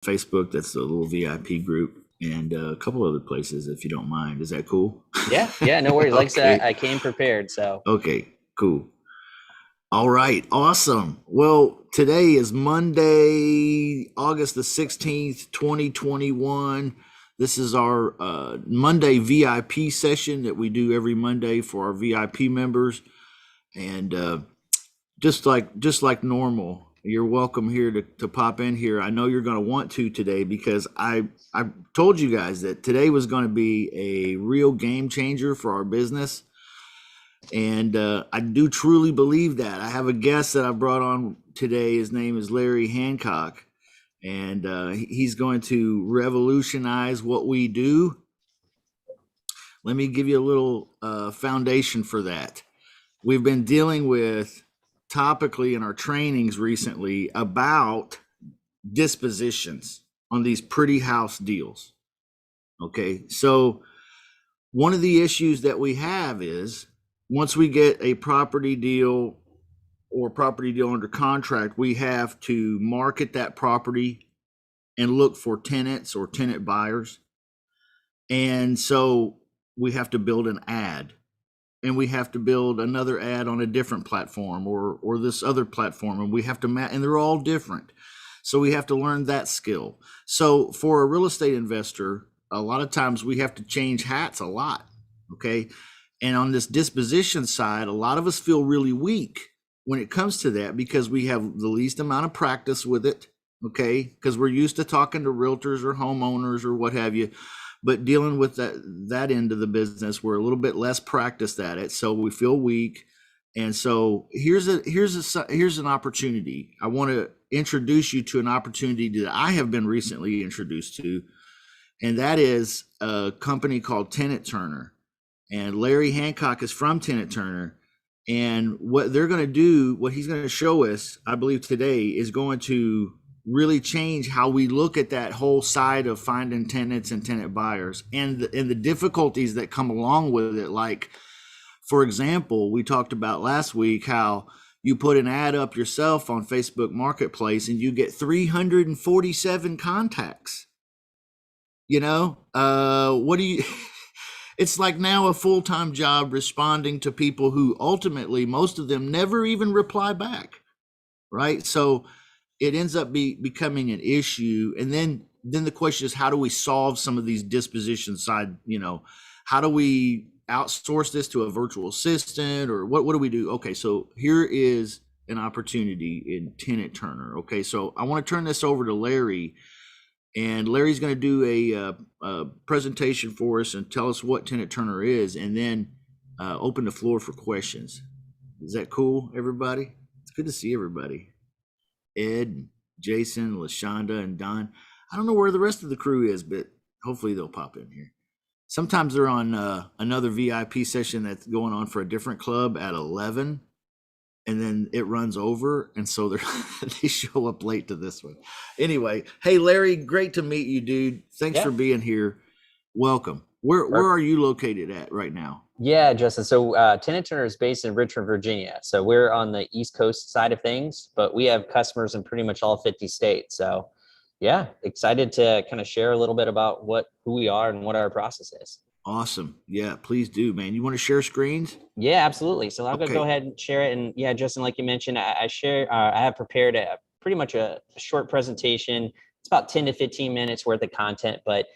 Facebook. That's a little VIP group, and a couple other places, if you don't mind. Is that cool? Yeah, no worries. Like I said, Okay. I came prepared, so Okay, cool. All right, awesome. Well, today is Monday, August the 16th, 2021. This is our Monday VIP session that we do every Monday for our VIP members. And just like normal, you're welcome here to pop in here. I know you're going to want to today because I told you guys that today was going to be a real game changer for our business. And I do truly believe that. I have a guest that I brought on today. His name is Larry Hancock, and he's going to revolutionize what we do. Let me give you a little foundation for that. We've been dealing with topically in our trainings recently about dispositions on these pretty house deals. Okay, so one of the issues that we have is once we get a property deal or property deal under contract, we have to market that property and look for tenants or tenant buyers. And so we have to build an ad, and we have to build another ad on a different platform or this other platform, and we have to and they're all different. So we have to learn that skill. So for a real estate investor, a lot of times we have to change hats a lot. Okay. And on this disposition side, a lot of us feel really weak when it comes to that because we have the least amount of practice with it. Okay. Because we're used to talking to realtors or homeowners or what have you. But dealing with that end of the business, we're a little bit less practiced at it. So we feel weak. And so here's an opportunity. I want to introduce you to an opportunity that I have been recently introduced to. And that is a company called TenantTurner. And Larry Hancock is from TenantTurner. And what they're going to do, what he's going to show us, I believe today, is going to really change how we look at that whole side of finding tenants and tenant buyers and the difficulties that come along with it. Like, for example, we talked about last week how you put an ad up yourself on Facebook Marketplace and you get 347 contacts. What do you it's like now a full-time job responding to people who ultimately, most of them never even reply back, right? So it ends up becoming an issue. And then the question is, how do we solve some of these disposition side, how do we outsource this to a virtual assistant, or what do we do? Okay, so here is an opportunity in TenantTurner. Okay, so I want to turn this over to Larry, and Larry's going to do a presentation for us and tell us what TenantTurner is, and then open the floor for questions. Is that cool, everybody? It's good to see everybody. Ed, Jason, LaShonda, and Don. I don't know where the rest of the crew is, but hopefully they'll pop in here. Sometimes they're on another VIP session that's going on for a different club at 11, and then it runs over, and so they show up late to this one. Anyway, hey Larry, great to meet you, dude. Thanks for being here. Welcome. Where are you located at right now? Yeah, Justin. So TenantTurner is based in Richmond, Virginia. So we're on the East Coast side of things, but we have customers in pretty much all 50 states. So yeah, excited to kind of share a little bit about who we are and what our process is. Awesome. Yeah, please do, man. You want to share screens? Yeah, absolutely. So I'm gonna go ahead and share it. And yeah, Justin, like you mentioned, I have prepared pretty much a short presentation. It's about 10 to 15 minutes worth of content, but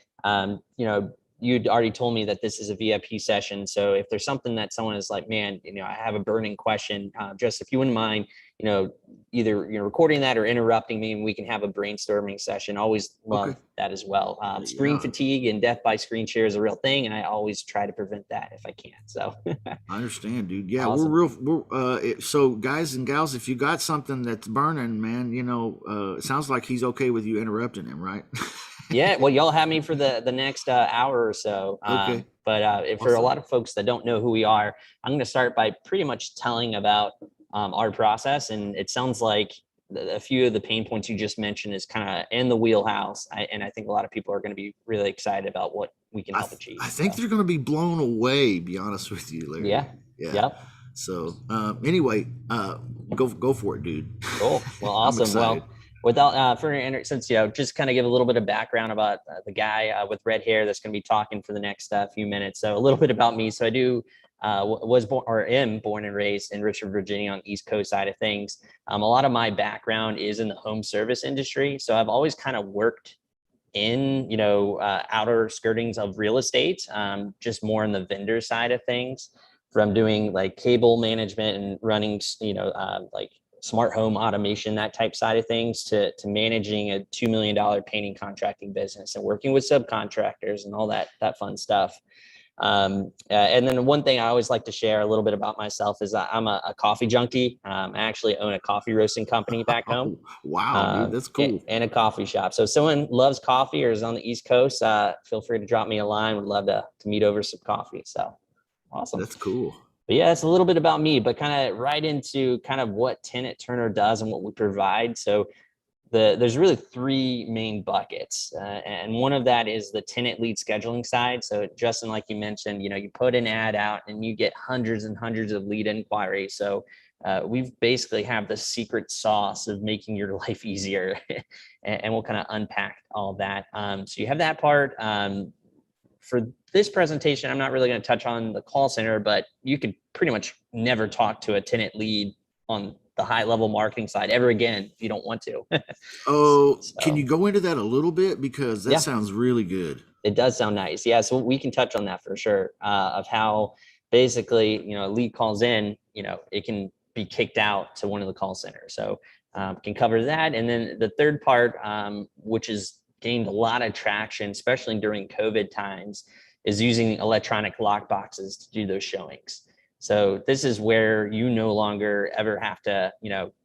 you'd already told me that this is a VIP session. So if there's something that someone is like, man, I have a burning question, just if you wouldn't mind, either recording that or interrupting me, and we can have a brainstorming session. Always love that as well. Screen fatigue and death by screen share is a real thing, and I always try to prevent that if I can. So I understand, dude. Yeah, awesome. So guys and gals, if you got something that's burning, man, it sounds like he's okay with you interrupting him, right? Yeah, well, y'all have me for the next hour or so. Okay. But for a lot of folks that don't know who we are, I'm going to start by pretty much telling about our process. And it sounds like a few of the pain points you just mentioned is kind of in the wheelhouse. And I think a lot of people are going to be really excited about what we can help achieve. I think they're going to be blown away, be honest with you, Larry. Yeah. Yep. So anyway, go for it, dude. Cool. Well, awesome. Well, Without since just kind of give a little bit of background about the guy with red hair that's going to be talking for the next few minutes. So a little bit about me. So I do was born or am born and raised in Richmond, Virginia, on the East Coast side of things. A lot of my background is in the home service industry, so I've always kind of worked in outer skirtings of real estate, just more on the vendor side of things, from doing like cable management and running like smart home automation, that type side of things, to managing a $2 million painting contracting business and working with subcontractors and all that fun stuff. And then one thing I always like to share a little bit about myself is I'm a coffee junkie. I actually own a coffee roasting company back home. Wow, dude, that's cool. And a coffee shop. So if someone loves coffee or is on the East Coast, feel free to drop me a line. Would love to meet over some coffee. So awesome. That's cool. But yeah, it's a little bit about me, but kind of right into kind of what TenantTurner does and what we provide. So there's really three main buckets. And one of that is the tenant lead scheduling side. So Justin, like you mentioned, you put an ad out and you get hundreds and hundreds of lead inquiries. So we basically have the secret sauce of making your life easier, and we'll kind of unpack all of that. So you have that part. For this presentation, I'm not really going to touch on the call center, but you could pretty much never talk to a tenant lead on the high level marketing side ever again if you don't want to. So, can you go into that a little bit, because that sounds really good? It does sound nice. Yeah, so we can touch on that for sure, of how basically a lead calls in, it can be kicked out to one of the call centers. So can cover that. And then the third part, which is gained a lot of traction, especially during COVID times, is using electronic lock boxes to do those showings. So this is where you no longer ever have to,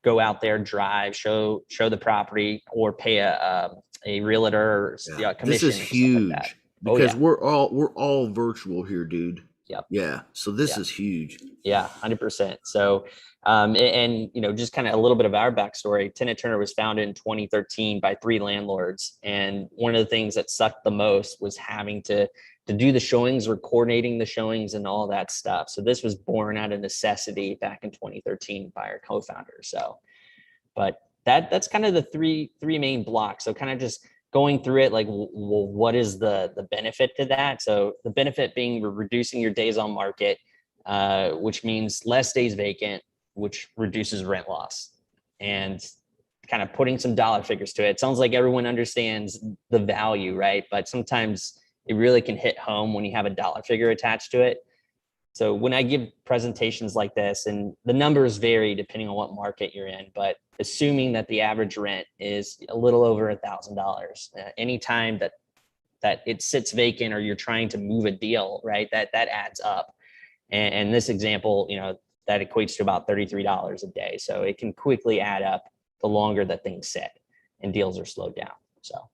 go out there, drive, show the property, or pay a realtor commission. This is huge, like because we're all virtual here, dude. Yep. Yeah. So this is huge. Yeah, 100%. So, and just kind of a little bit of our backstory. TenantTurner was founded in 2013 by 3 landlords, and one of the things that sucked the most was having to do the showings, or coordinating the showings, and all that stuff. So this was born out of necessity back in 2013 by our co-founder. So, but that's kind of the three main blocks. So kind of just going through it, like, well, what is the benefit to that? So the benefit being reducing your days on market, which means less days vacant, which reduces rent loss, and kind of putting some dollar figures to it. It sounds like everyone understands the value, right? But sometimes it really can hit home when you have a dollar figure attached to it. So when I give presentations like this, and the numbers vary depending on what market you're in, but assuming that the average rent is a little over $1,000, anytime that it sits vacant or you're trying to move a deal, right, that adds up. And this example, that equates to about $33 a day. So it can quickly add up the longer that things sit and deals are slowed down. So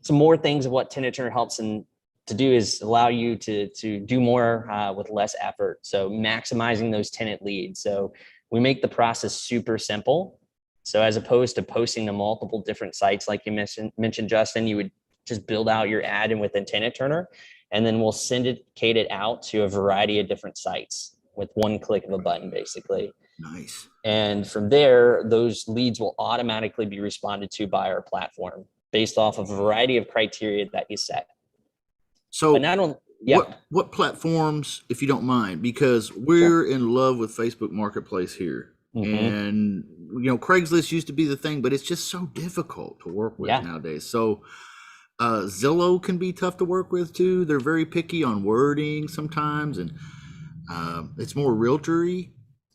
some more things of what TenantTurner helps to do is allow you to do more with less effort. So maximizing those tenant leads. So we make the process super simple. So as opposed to posting to multiple different sites, like you mentioned, Justin, you would just build out your ad within TenantTurner, and then we'll syndicate it out to a variety of different sites with one click of a button, basically. Nice. And from there, those leads will automatically be responded to by our platform based off of a variety of criteria that you set. So what platforms, if you don't mind, because we're in love with Facebook Marketplace here. And Craigslist used to be the thing, but it's just so difficult to work with nowadays. So Zillow can be tough to work with too. They're very picky on wording sometimes, and it's more realtor-y.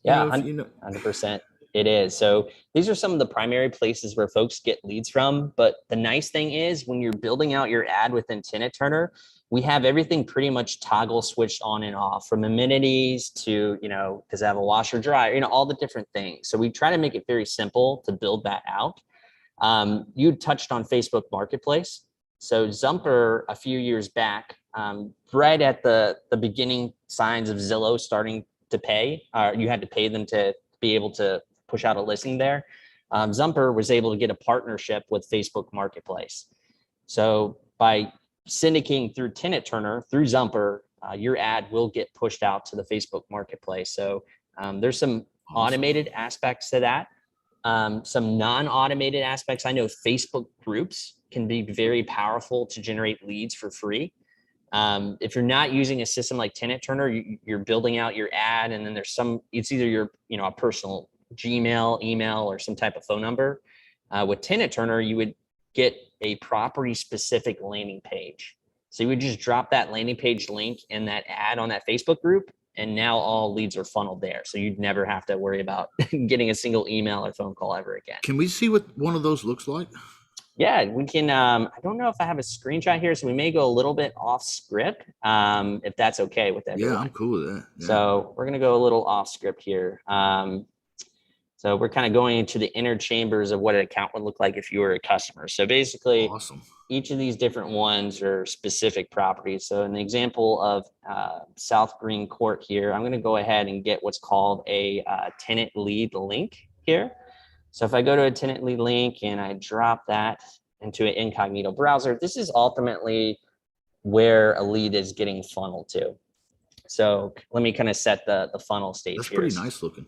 100%. It is. So these are some of the primary places where folks get leads from. But the nice thing is, when you're building out your ad within TenantTurner, we have everything pretty much toggle switched on and off, from amenities to, does it have a washer dryer, all the different things. So we try to make it very simple to build that out. You touched on Facebook Marketplace. So Zumper, a few years back, right at the beginning signs of Zillow starting to pay, you had to pay them to be able to push out a listing there. Zumper was able to get a partnership with Facebook Marketplace. So by syndicating through TenantTurner, through Zumper, your ad will get pushed out to the Facebook Marketplace. So there's some automated aspects to that. Some non-automated aspects. I know Facebook groups can be very powerful to generate leads for free. If you're not using a system like TenantTurner, you're building out your ad, and then there's it's either your, a personal Gmail, email, or some type of phone number. With TenantTurner, you would get a property specific landing page. So you would just drop that landing page link in that ad on that Facebook group, and now all leads are funneled there. So you'd never have to worry about getting a single email or phone call ever again. Can we see what one of those looks like? Yeah, we can. I don't know if I have a screenshot here, so we may go a little bit off script, if that's okay with everyone. Yeah, I'm cool with that. Yeah. So we're going to go a little off script here. So we're kind of going into the inner chambers of what an account would look like if you were a customer. So basically, awesome. Each of these different ones are specific properties. So in the example of South Green Court here, I'm going to go ahead and get what's called a tenant lead link here. So if I go to a tenant lead link and I drop that into an incognito browser, this is ultimately where a lead is getting funneled to. So let me kind of set the funnel stage. That's here. Pretty nice looking.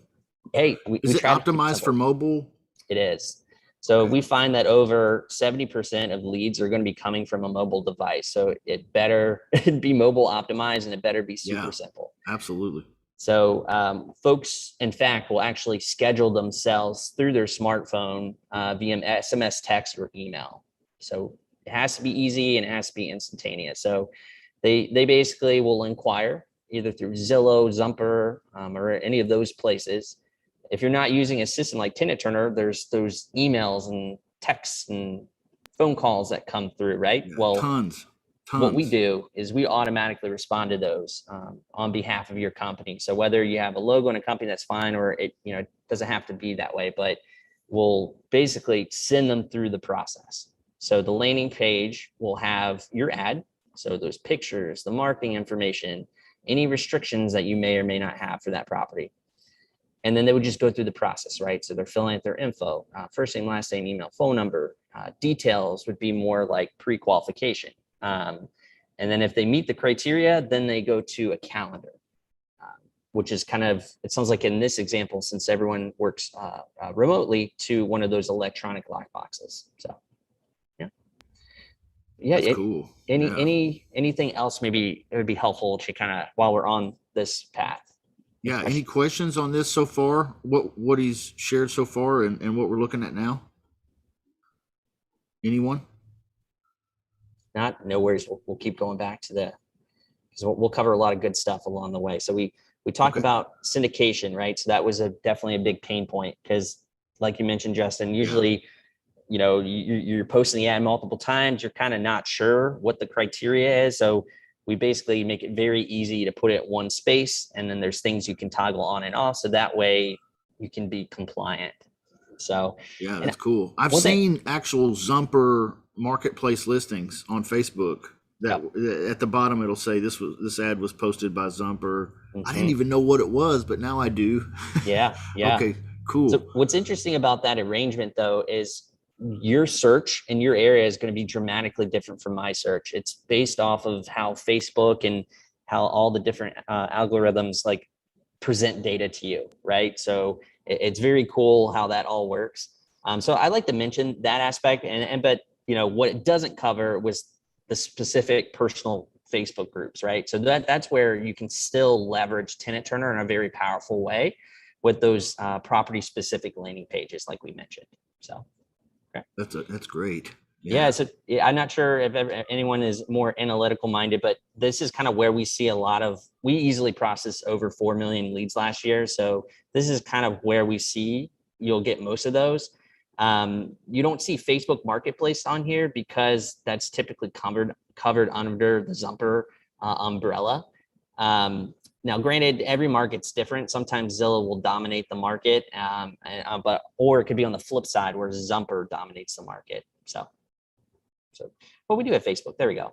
Hey, is it optimized for mobile? It is. So we find that over 70% of leads are going to be coming from a mobile device. So it better be mobile optimized, and it better be super simple. Absolutely. So folks, in fact, will actually schedule themselves through their smartphone via SMS, text, or email. So it has to be easy and it has to be instantaneous. So they basically will inquire either through Zillow, Zumper, or any of those places. If you're not using a system like TenantTurner, there's those emails and texts and phone calls that come through, right? Yeah, well, tons. What we do is we automatically respond to those on behalf of your company. So whether you have a logo in a company, that's fine, or it doesn't have to be that way, but we'll basically send them through the process. So the landing page will have your ad, so those pictures, the marketing information, any restrictions that you may or may not have for that property. And then they would just go through the process, right? So they're filling out their info, first name, last name, email, phone number. Details would be more like pre-qualification. And then if they meet the criteria, then they go to a calendar, which is kind of, it sounds like in this example, since everyone works remotely, to one of those electronic lockboxes. So, yeah. That's cool. Anything else maybe it would be helpful to kind of, while we're on this path? Yeah. Any questions on this so far? What he's shared so far and what we're looking at now? Anyone? No worries. We'll keep going back to because we'll cover a lot of good stuff along the way. So we talked about syndication, right? So that was definitely a big pain point because, like you mentioned, Justin, usually, you're posting the ad multiple times. You're kind of not sure what the criteria is. So we basically make it very easy to put it one space, and then there's things you can toggle on and off. So that way you can be compliant. So yeah, that's cool. I've seen actual Zumper marketplace listings on Facebook that at the bottom it'll say this ad was posted by Zumper. Mm-hmm. I didn't even know what it was, but now I do. Yeah. Okay, cool. So what's interesting about that arrangement though is your search in your area is going to be dramatically different from my search. It's based off of how Facebook and how all the different algorithms like present data to you, right? So it's very cool how that all works. So I like to mention that aspect, but what it doesn't cover was the specific personal Facebook groups, right? So that's where you can still leverage TenantTurner in a very powerful way with those property specific landing pages, like we mentioned. So okay. That's great. Yeah. So I'm not sure if anyone is more analytical minded, but this is kind of where we see we easily processed over 4 million leads last year. So this is kind of where we see you'll get most of those. You don't see Facebook Marketplace on here because that's typically covered under the Zumper umbrella. Now, granted, every market's different. Sometimes Zillow will dominate the market, or it could be on the flip side where Zumper dominates the market. So what we do at Facebook, there we go.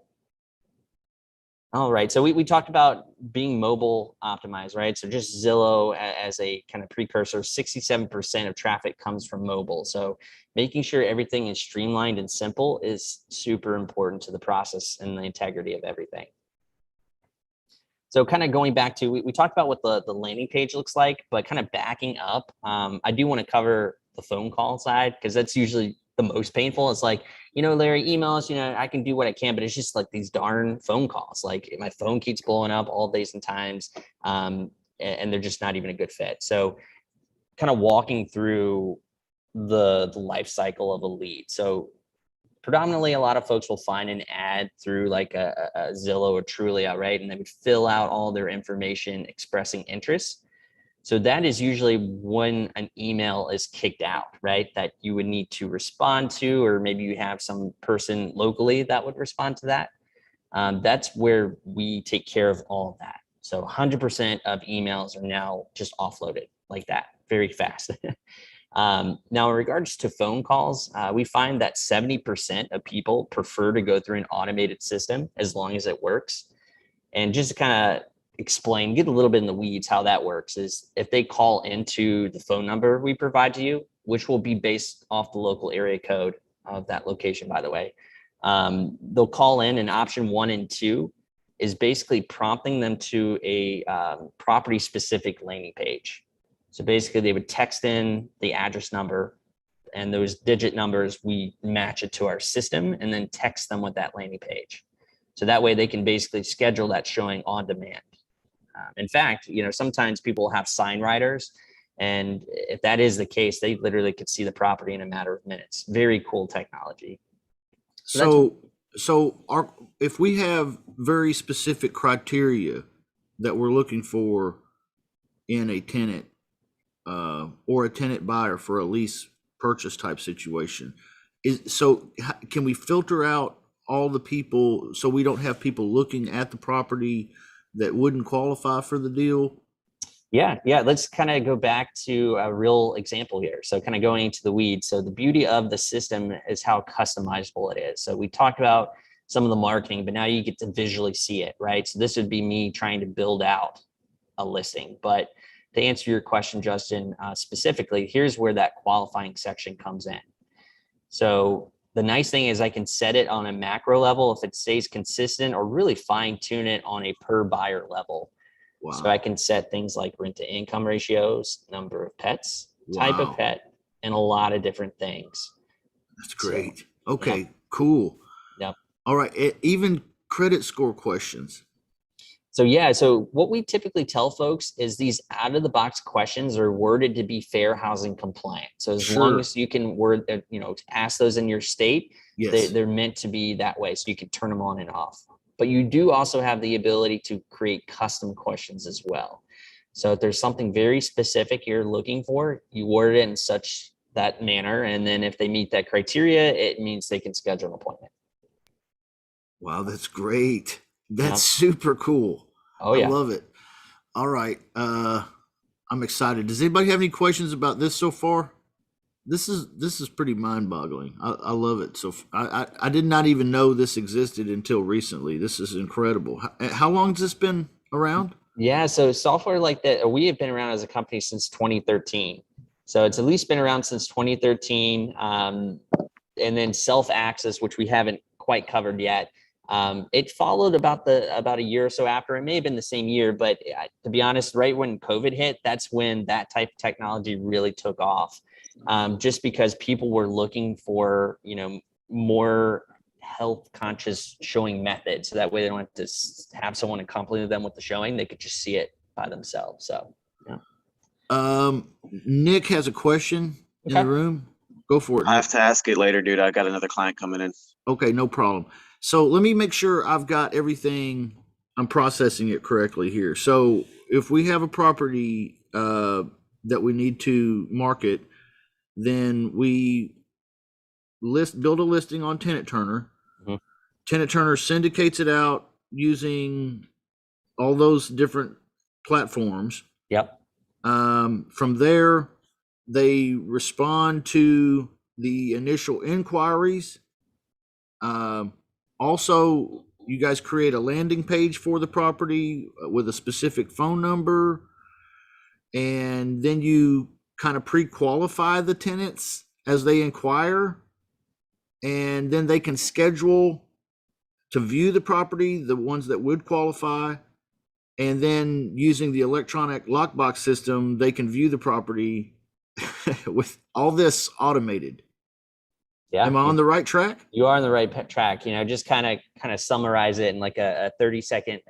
All right, so we talked about being mobile optimized, right? So just Zillow as a kind of precursor, 67% of traffic comes from mobile. So making sure everything is streamlined and simple is super important to the process and the integrity of everything. So kind of going back to, we talked about what the landing page looks like, but kind of backing up, I do want to cover the phone call side, because that's usually the most painful. It's like, Larry, emails, I can do what I can, but it's just like these darn phone calls. Like my phone keeps blowing up all days and times, and they're just not even a good fit. So kind of walking through the life cycle of a lead. So predominantly, a lot of folks will find an ad through like a Zillow or Trulia, right? And they would fill out all their information expressing interest. So that is usually when an email is kicked out, right? That you would need to respond to, or maybe you have some person locally that would respond to that. That's where we take care of all of that. So 100% of emails are now just offloaded like that, very fast. Now, in regards to phone calls, we find that 70% of people prefer to go through an automated system as long as it works. And just to kind of explain, get a little bit in the weeds how that works is if they call into the phone number we provide to you, which will be based off the local area code of that location, by the way, they'll call in, and option 1 and 2 is basically prompting them to a property specific landing page. So basically they would text in the address number, and those digit numbers, we match it to our system and then text them with that landing page. So that way they can basically schedule that showing on demand. In fact, sometimes people have sign writers, and if that is the case, they literally could see the property in a matter of minutes. Very cool technology. If we have very specific criteria that we're looking for in a tenant, or a tenant buyer for a lease purchase type situation, can we filter out all the people so we don't have people looking at the property that wouldn't qualify for the deal? Yeah. Let's kind of go back to a real example here. So kind of going into the weeds. So the beauty of the system is how customizable it is. So we talked about some of the marketing, but now you get to visually see it, right? So this would be me trying to build out a listing. But to answer your question, Justin, specifically, here's where that qualifying section comes in. So the nice thing is I can set it on a macro level if it stays consistent, or really fine tune it on a per buyer level. Wow. So I can set things like rent to income ratios, number of pets, type of pet, and a lot of different things. That's great. Okay, cool. Yep. All right. Even credit score questions. So what we typically tell folks is these out of the box questions are worded to be fair housing compliant. So as long as you can ask those in your state, they're meant to be that way. So you can turn them on and off. But you do also have the ability to create custom questions as well. So if there's something very specific you're looking for, you word it in such that manner. And then if they meet that criteria, it means they can schedule an appointment. Wow, that's great. That's super cool. Oh, yeah. I love it. All right. I'm excited. Does anybody have any questions about this so far? This is pretty mind-boggling. I love it. So I did not even know this existed until recently. This is incredible. How long has this been around? Yeah, so software like that, we have been around as a company since 2013. So it's at least been around since 2013. And then self-access, which we haven't quite covered yet. It followed about a year or so after. It may have been the same year, but to be honest, right when COVID hit, that's when that type of technology really took off. Just because people were looking for, more health conscious showing methods. So that way they don't have to have someone accompany them with the showing. They could just see it by themselves. So, yeah. Nick has a question in the room. Go for it, Nick. I have to ask it later, dude. I got another client coming in. Okay, no problem. So let me make sure I've got everything, I'm processing it correctly here. So if we have a property that we need to market, then we build a listing on TenantTurner. Mm-hmm. TenantTurner syndicates it out using all those different platforms. Yep. From there, they respond to the initial inquiries. Also, you guys create a landing page for the property with a specific phone number, and then you kind of pre-qualify the tenants as they inquire, and then they can schedule to view the property, the ones that would qualify, and then using the electronic lockbox system, they can view the property with all this automated, Yeah. am I on the right track? You are on the right track. Just kind of summarize it in like a 30-second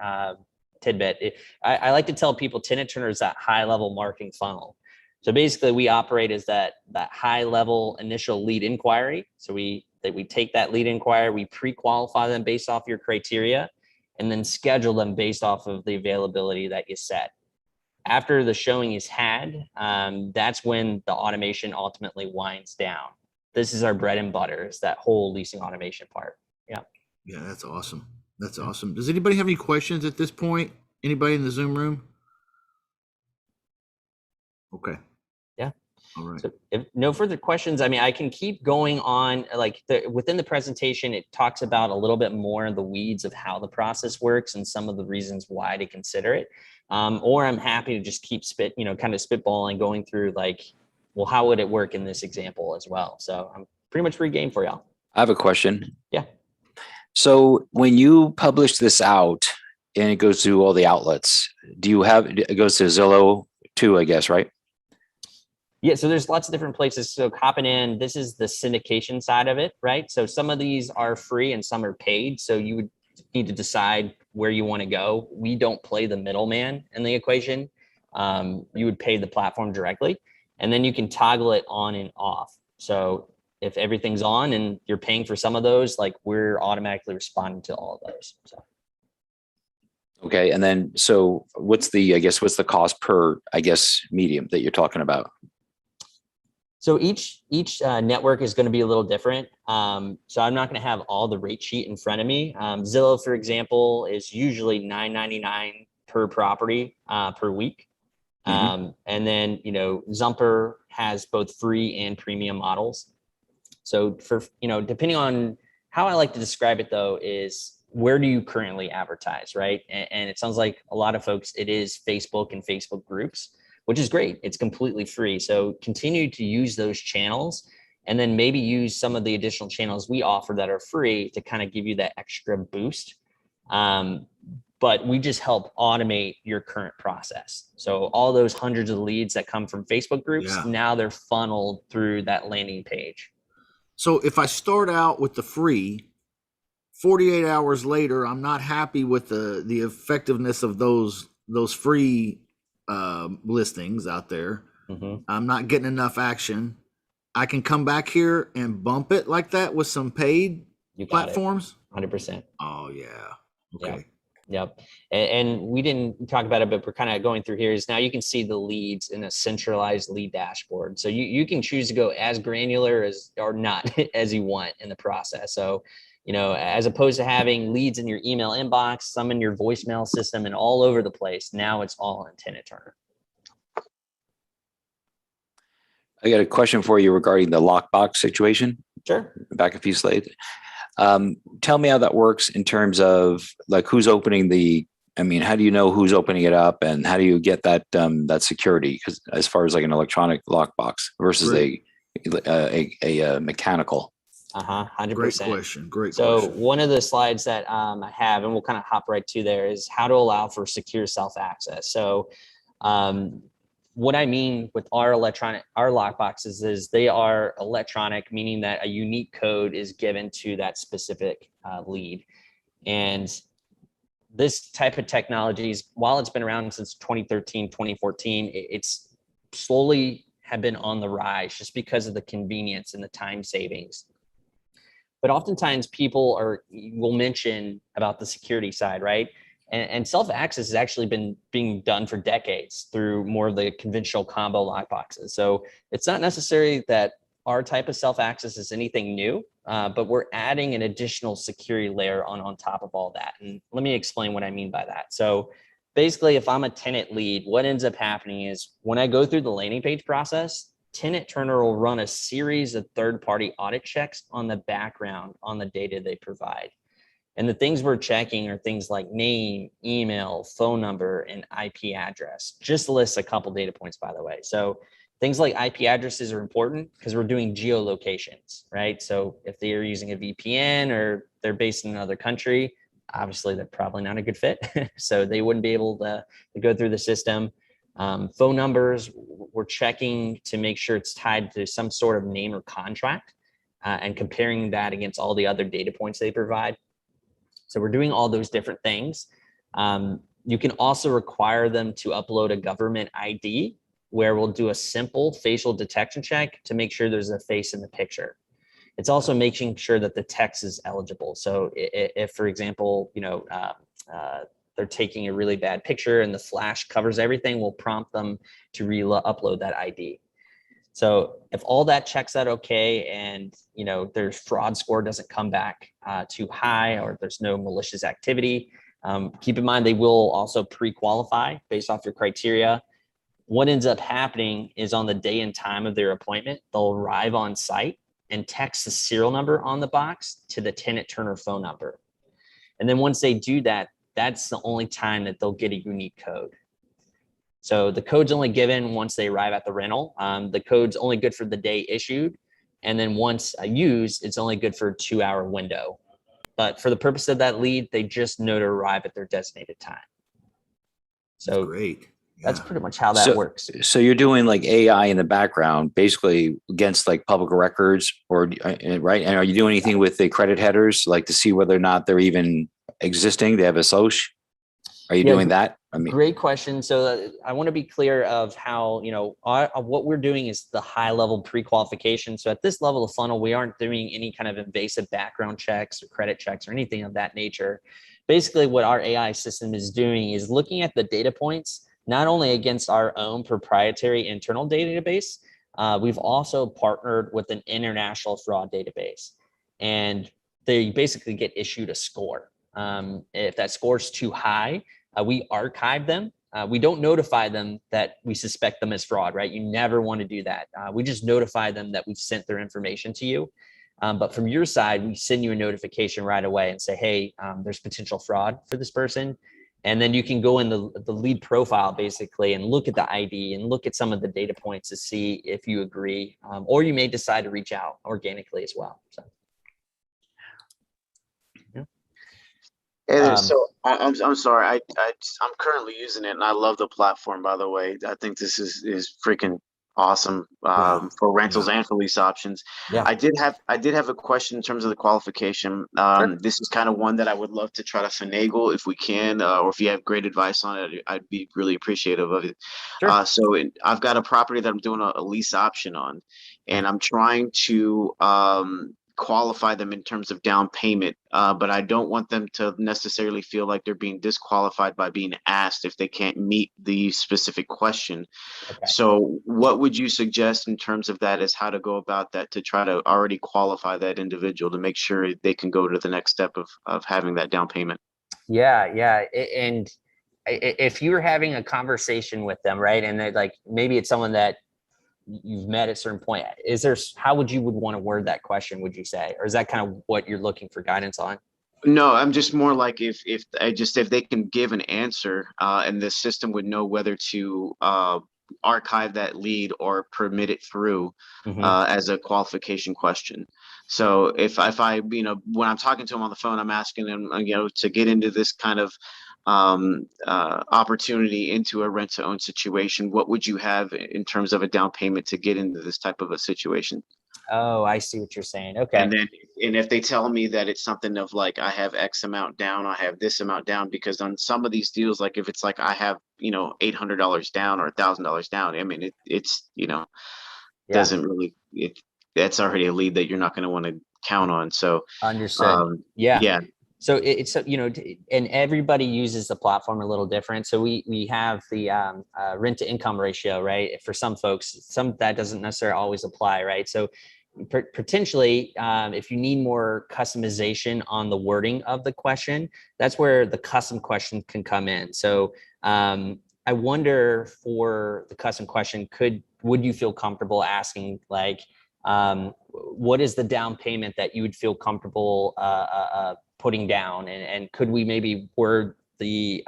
tidbit. I like to tell people TenantTurner is that high level marketing funnel. So basically we operate as that high level initial lead inquiry. So we take that lead inquiry, we pre-qualify them based off your criteria, and then schedule them based off of the availability that you set. After the showing is had, that's when the automation ultimately winds down. This is our bread and butter, is that whole leasing automation part. Yeah. Yeah, that's awesome. That's awesome. Does anybody have any questions at this point? Anybody in the Zoom room? Okay. Yeah. All right. So if no further questions, I mean, I can keep going on. Like within the presentation, it talks about a little bit more in the weeds of how the process works and some of the reasons why to consider it. Or I'm happy to just keep kind of spitballing, going through like, well, how would it work in this example as well? So I'm pretty much free game for y'all. I have a question. Yeah. So when you publish this out and it goes to all the outlets, it goes to Zillow too, I guess, right? Yeah, so there's lots of different places. So hopping in, this is the syndication side of it, right? So some of these are free and some are paid. So you would need to decide where you want to go. We don't play the middleman in the equation. You would pay the platform directly, and then you can toggle it on and off. So if everything's on and you're paying for some of those, like we're automatically responding to all of those. So. Okay. And then, so what's the cost per, medium that you're talking about? So each network is going to be a little different. So I'm not going to have all the rate sheet in front of me. Zillow, for example, is usually $9.99 per property per week. And then, Zumper has both free and premium models. So for, depending on how I like to describe it though, is where do you currently advertise, right? And it sounds like a lot of folks, it is Facebook and Facebook groups, which is great. It's completely free. So continue to use those channels, and then maybe use some of the additional channels we offer that are free to kind of give you that extra boost. But we just help automate your current process. So all those hundreds of leads that come from Facebook groups, now they're funneled through that landing page. So if I start out with the free, 48 hours later, I'm not happy with the effectiveness of those free listings out there. I'm not getting enough action. I can come back here and bump it like that with some paid platforms. 100%. Oh yeah. Okay. Yep. And we didn't talk about it, but we're kind of going through here is now you can see the leads in a centralized lead dashboard. So you can choose to go as granular as or not as you want in the process. So, as opposed to having leads in your email inbox, some in your voicemail system and all over the place, now it's all in TenantTurner. I got a question for you regarding the lockbox situation. Sure. Back a few slides. Tell me how that works in terms of like who's opening how do you know who's opening it up, and how do you get that that security? Because as far as like an electronic lockbox versus a mechanical. 100%. Great question. So one of the slides that I have, and we'll kind of hop right to there, is how to allow for secure self-access. So what I mean with our lockboxes is they are electronic, meaning that a unique code is given to that specific lead. And this type of technologies, while it's been around since 2013, 2014, it's slowly have been on the rise just because of the convenience and the time savings. But oftentimes people will mention about the security side, right? And self-access has actually been being done for decades through more of the conventional combo lockboxes. So it's not necessarily that our type of self-access is anything new, but we're adding an additional security layer on top of all that. And let me explain what I mean by that. So basically, if I'm a tenant lead, what ends up happening is when I go through the landing page process, TenantTurner will run a series of third-party audit checks on the background on the data they provide. And the things we're checking are things like name, email, phone number, and IP address. Just to list a couple data points, by the way. So things like IP addresses are important because we're doing geolocations, right? So if they're using a VPN or they're based in another country, obviously they're probably not a good fit. So they wouldn't be able to go through the system. Phone numbers, we're checking to make sure it's tied to some sort of name or contract, and comparing that against all the other data points they provide. So we're doing all those different things. You can also require them to upload a government ID, where we'll do a simple facial detection check to make sure there's a face in the picture. It's also making sure that the text is eligible. So if for example, they're taking a really bad picture and the flash covers everything, we'll prompt them to upload that ID. So if all that checks out okay, and their fraud score doesn't come back too high, or there's no malicious activity, keep in mind they will also pre-qualify based off your criteria. What ends up happening is on the day and time of their appointment, they'll arrive on site and text the serial number on the box to the TenantTurner phone number. And then once they do that, that's the only time that they'll get a unique code. So the code's only given once they arrive at the rental. The code's only good for the day issued. And then once used, it's only good for a 2-hour window. But for the purpose of that lead, they just know to arrive at their designated time. So That's great. That's pretty much how that works. So you're doing like AI in the background, basically against like public records, or right? And are you doing anything with the credit headers, like to see whether or not they're even existing? They have a SOC. Are you doing that? I mean, great question. So I want to be clear of how, what we're doing is the high level pre-qualification. So at this level of funnel, we aren't doing any kind of invasive background checks or credit checks or anything of that nature. Basically, what our AI system is doing is looking at the data points, not only against our own proprietary internal database, we've also partnered with an international fraud database, and they basically get issued a score. If that score is too high, we archive them. We don't notify them that we suspect them as fraud, right? You never want to do that. We just notify them that we've sent their information to you. But from your side, we send you a notification right away and say, hey, there's potential fraud for this person. And then you can go in the lead profile basically and look at the ID and look at some of the data points to see if you agree, or you may decide to reach out organically as well. So. Yeah. So I'm sorry. I'm currently using it, and I love the platform. By the way, I think this is freaking awesome for rentals and for lease options. Yeah. I did have a question in terms of the qualification. Sure. This is kind of one that I would love to try to finagle if we can, or if you have great advice on it, I'd be really appreciative of it. Sure. I've got a property that I'm doing a lease option on, and I'm trying to qualify them in terms of down payment, but I don't want them to necessarily feel like they're being disqualified by being asked if they can't meet the specific question. Okay. So what would you suggest in terms of that, as how to go about that to try to already qualify that individual to make sure they can go to the next step of having that down payment? Yeah. And if you were having a conversation with them, right, and like maybe it's someone that you've met at a certain point, how would want to word that question, would you say? Or is that kind of what you're looking for guidance on? No, I'm just more like if they can give an answer, and the system would know whether to archive that lead or permit it through as a qualification question. So if I when I'm talking to them on the phone, I'm asking them to get into this kind of opportunity into a rent to own situation, what would you have in terms of a down payment to get into this type of a situation? Oh, I see what you're saying. Okay. And if they tell me that it's something of like, I have X amount down, I have this amount down, because on some of these deals, like if it's like I have $800 down or $1,000 down, I mean it's doesn't really, that's already a lead that you're not going to want to count on. So understood. Yeah. So it's and everybody uses the platform a little different. So we have the rent to income ratio, right? For some folks, that doesn't necessarily always apply, right? So potentially, if you need more customization on the wording of the question, that's where the custom question can come in. So I wonder, for the custom question, would you feel comfortable asking like, what is the down payment that you would feel comfortable putting down, and could we maybe word the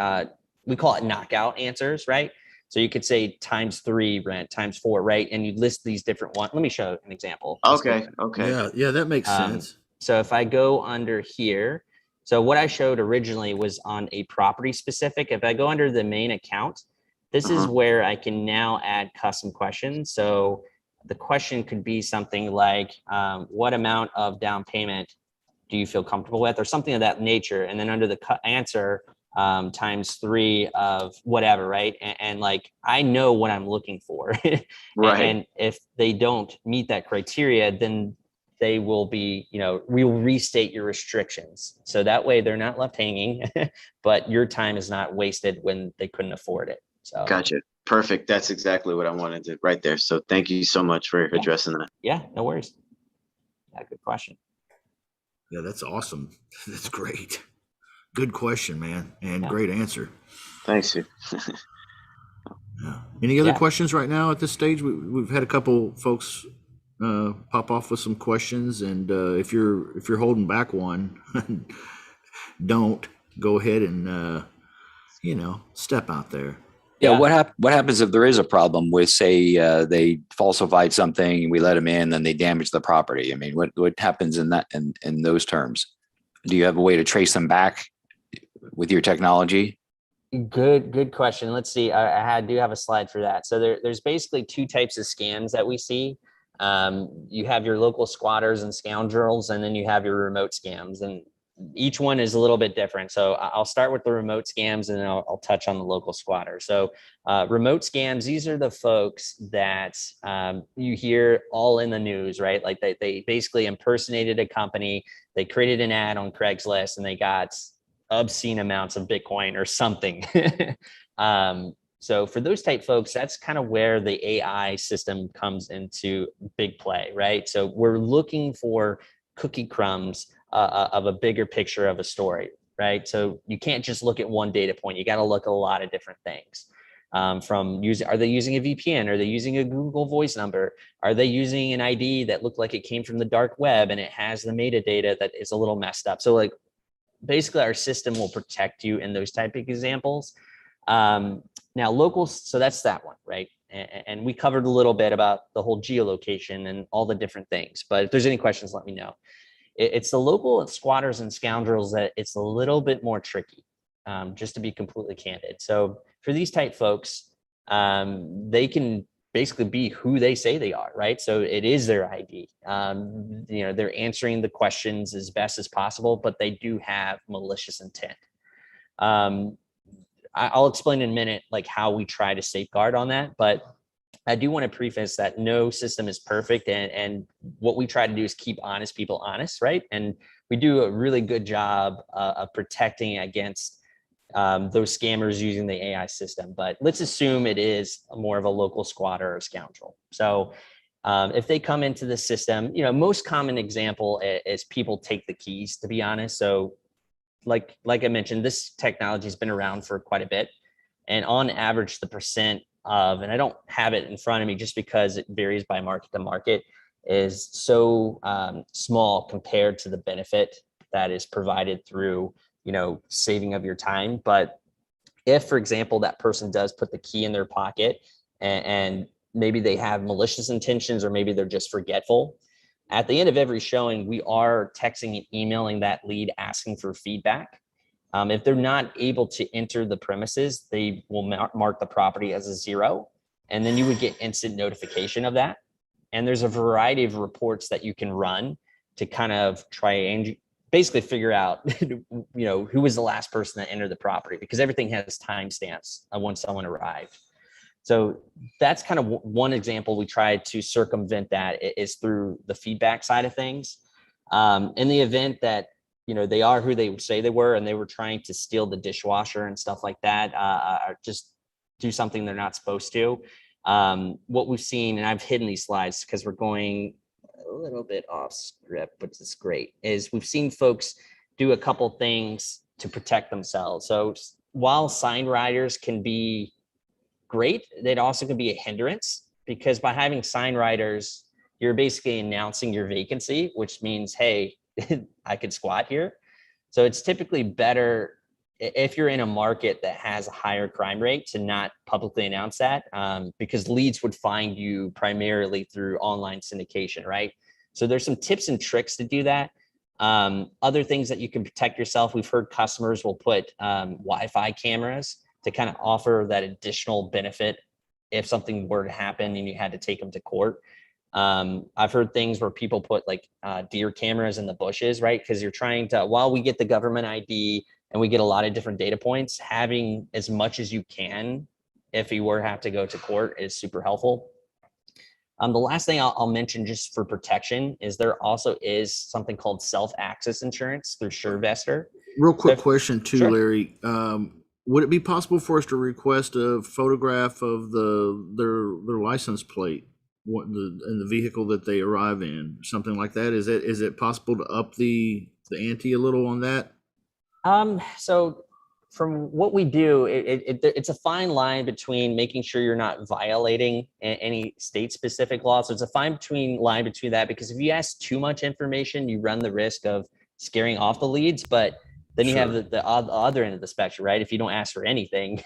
we call it knockout answers, right? So you could say ×3 rent, ×4, right? And you list these different ones. Let me show an example. Okay. Yeah, that makes sense. So if I go under here, so what I showed originally was on a property specific. If I go under the main account, This is where I can now add custom questions. So the question could be something like, what amount of down payment do you feel comfortable with, or something of that nature? And then under the answer, times 3 of whatever, right? And like, I know what I'm looking for. Right. And if they don't meet that criteria, then they will be, we will restate your restrictions. So that way they're not left hanging, but your time is not wasted when they couldn't afford it. So Gotcha. Perfect. That's exactly what I wanted to right there. So thank you so much for addressing that. Yeah, no worries. Yeah, good question. Yeah, that's awesome. That's great. Good question, man, and great answer. Thanks, Steve. Yeah. Any other questions right now at this stage? We've had a couple folks pop off with some questions, and if you're holding back one, don't go ahead and step out there. Yeah. What happens if there is a problem with, say, they falsified something, we let them in, then they damage the property? I mean, what happens in those terms? Do you have a way to trace them back with your technology? Good question. Let's see. I do have a slide for that. So there's basically 2 types of scams that we see. You have your local squatters and scoundrels, and then you have your remote scams, and each one is a little bit different. So I'll start with the remote scams, and then I'll touch on the local squatters. So remote scams, these are the folks that you hear all in the news, right? Like they basically impersonated a company. They created an ad on Craigslist, and they got obscene amounts of Bitcoin or something. So for those type folks, that's kind of where the AI system comes into big play, right? So we're looking for cookie crumbs of a bigger picture of a story, right? So you can't just look at one data point. You got to look at a lot of different things. Are they using a VPN? Are they using a Google Voice number? Are they using an ID that looked like it came from the dark web and it has the metadata that is a little messed up? So like, basically our system will protect you in those type of examples. Now locals, so that's that one, right? And we covered a little bit about the whole geolocation and all the different things, but if there's any questions, let me know. It's the local squatters and scoundrels that it's a little bit more tricky, just to be completely candid. So for these type folks, they can basically be who they say they are, right? So it is their ID. They're answering the questions as best as possible, but they do have malicious intent. I'll explain in a minute, like how we try to safeguard on that, but I do want to preface that no system is perfect, and what we try to do is keep honest people honest, right? And we do a really good job of protecting against those scammers using the AI system. But let's assume it is more of a local squatter or scoundrel. So if they come into the system, most common example is people take the keys, to be honest. So like I mentioned, this technology has been around for quite a bit. And on average, the percent of, and I don't have it in front of me just because it varies by market to market, is so small compared to the benefit that is provided through, saving of your time. But if, for example, that person does put the key in their pocket and maybe they have malicious intentions, or maybe they're just forgetful, at the end of every showing, we are texting and emailing that lead asking for feedback. If they're not able to enter the premises, they will mark the property as a 0, and then you would get instant notification of that. And there's a variety of reports that you can run to kind of try and basically figure out, who was the last person that entered the property, because everything has timestamps of when someone arrived. So that's kind of one example. We try to circumvent that is through the feedback side of things. In the event that, they are who they say they were, and they were trying to steal the dishwasher and stuff like that, or just do something they're not supposed to. What we've seen, and I've hidden these slides because we're going a little bit off script, but it's great, is we've seen folks do a couple things to protect themselves. So while sign riders can be great, it also can be a hindrance, because by having sign riders, you're basically announcing your vacancy, which means, hey, I could squat here. So it's typically better if you're in a market that has a higher crime rate to not publicly announce that, because leads would find you primarily through online syndication, right? So there's some tips and tricks to do that. Other things that you can protect yourself, we've heard customers will put Wi-Fi cameras to kind of offer that additional benefit if something were to happen and you had to take them to court. I've heard things where people put like deer cameras in the bushes, right? Because you're trying to, while we get the government ID and we get a lot of different data points, having as much as you can, if you were to have to go to court, is super helpful. The last thing I'll mention just for protection is there also is something called self-access insurance through SureVestor. Real quick question too, Sure. Larry. Would it be possible for us to request a photograph of their license plate, in the vehicle that they arrive in, something like that? Is it possible to up the ante a little on that? So from what we do, it's a fine line between making sure you're not violating any state specific law. So it's a fine line between that, because if you ask too much information, you run the risk of scaring off the leads. But then you have the other end of the spectrum, right? If you don't ask for anything,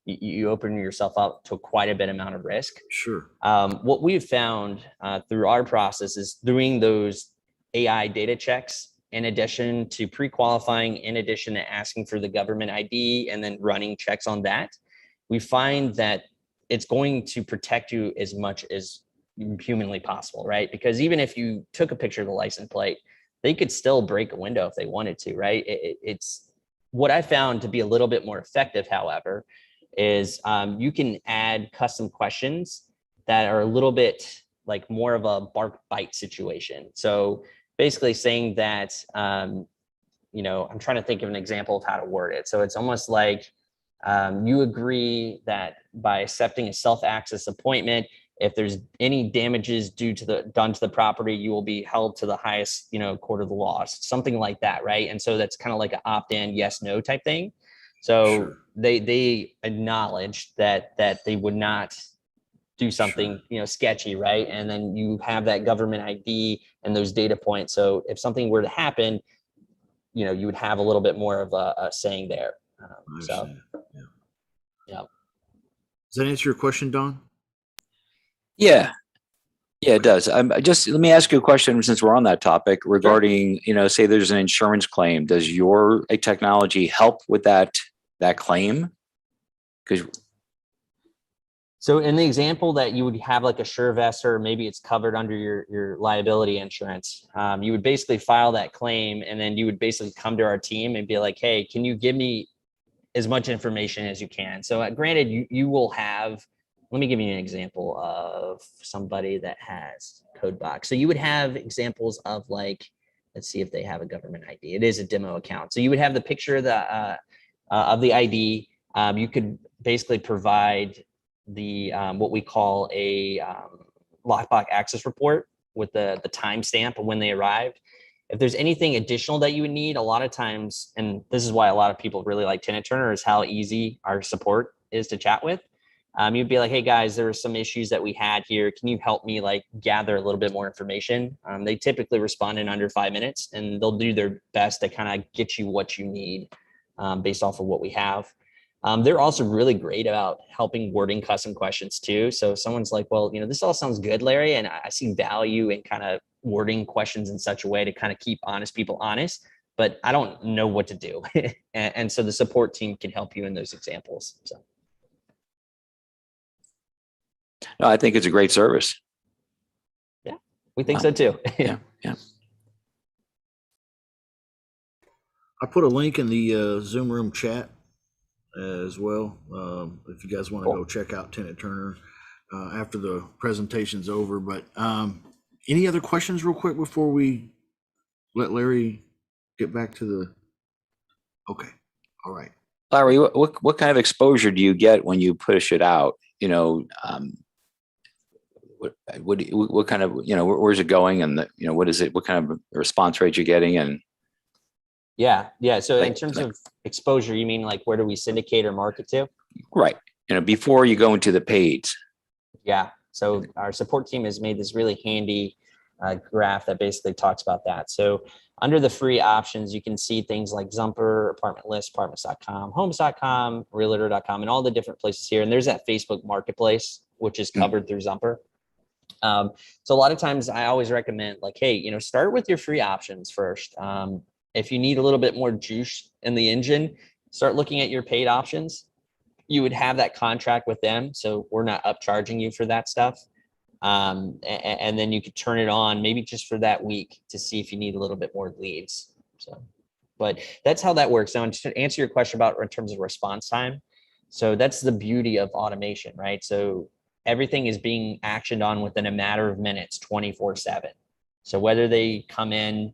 you open yourself up to quite a bit amount of risk. Sure. What we've found through our process is doing those AI data checks in addition to pre-qualifying, in addition to asking for the government ID and then running checks on that. We find that it's going to protect you as much as humanly possible, right? Because even if you took a picture of the license plate, they could still break a window if they wanted to, right? It's what I found to be a little bit more effective, however, is you can add custom questions that are a little bit like more of a bark bite situation. So basically saying that, I'm trying to think of an example of how to word it. So it's almost like you agree that by accepting a self-access appointment, if there's any damages done to the property, you will be held to the highest, court of the law, something like that, right? And so that's kind of like an opt-in, yes, no type thing. So they acknowledge that they would not do something, sketchy, right? And then you have that government ID and those data points. So if something were to happen, you would have a little bit more of a saying there. Yeah. Yeah. Does that answer your question, Don? Yeah, it does. Just let me ask you a question since we're on that topic regarding, say there's an insurance claim. Does your technology help with that claim? So in the example that you would have like a SureVestor, or maybe it's covered under your liability insurance, you would basically file that claim, and then you would basically come to our team and be like, hey, can you give me as much information as you can? So granted, you will have, let me give you an example of somebody that has CodeBox. So you would have examples of like, let's see if they have a government ID. It is a demo account. So you would have the picture of the ID. You could basically provide the what we call a lockbox access report with the timestamp of when they arrived. If there's anything additional that you would need, a lot of times, and this is why a lot of people really like TenantTurner, is how easy our support is to chat with. You'd be like, hey guys, there were some issues that we had here. Can you help me like gather a little bit more information? They typically respond in under 5 minutes, and they'll do their best to kind of get you what you need based off of what we have. They're also really great about helping wording custom questions too. So if someone's like, well, this all sounds good, Larry, and I see value in kind of wording questions in such a way to kind of keep honest people honest, but I don't know what to do. and so the support team can help you in those examples. So. No, I think it's a great service. Yeah, we think so too. Yeah. I put a link in the Zoom room chat as well. If you guys want to go check out TenantTurner after the presentation's over. But any other questions real quick before we let Larry get back to the, okay. All right. Larry, what kind of exposure do you get when you push it out? What kind of, where's it going, and what is it? What kind of response rate you're getting? And yeah. So in terms of exposure, you mean like where do we syndicate or market to? Right. Before you go into the page. Yeah. So our support team has made this really handy graph that basically talks about that. So under the free options, you can see things like Zumper, Apartment List, Apartments.com, Homes.com, Realtor.com, and all the different places here. And there's that Facebook Marketplace, which is covered through Zumper. So a lot of times I always recommend like, hey, start with your free options first. If you need a little bit more juice in the engine, start looking at your paid options. you would have that contract with them. So we're not upcharging you for that stuff. And then you could turn it on maybe just for that week to see if you need a little bit more leads. So, but that's how that works. Now, to answer your question about in terms of response time. So that's the beauty of automation, right? So everything is being actioned on within a matter of minutes, 24/7. So whether they come in,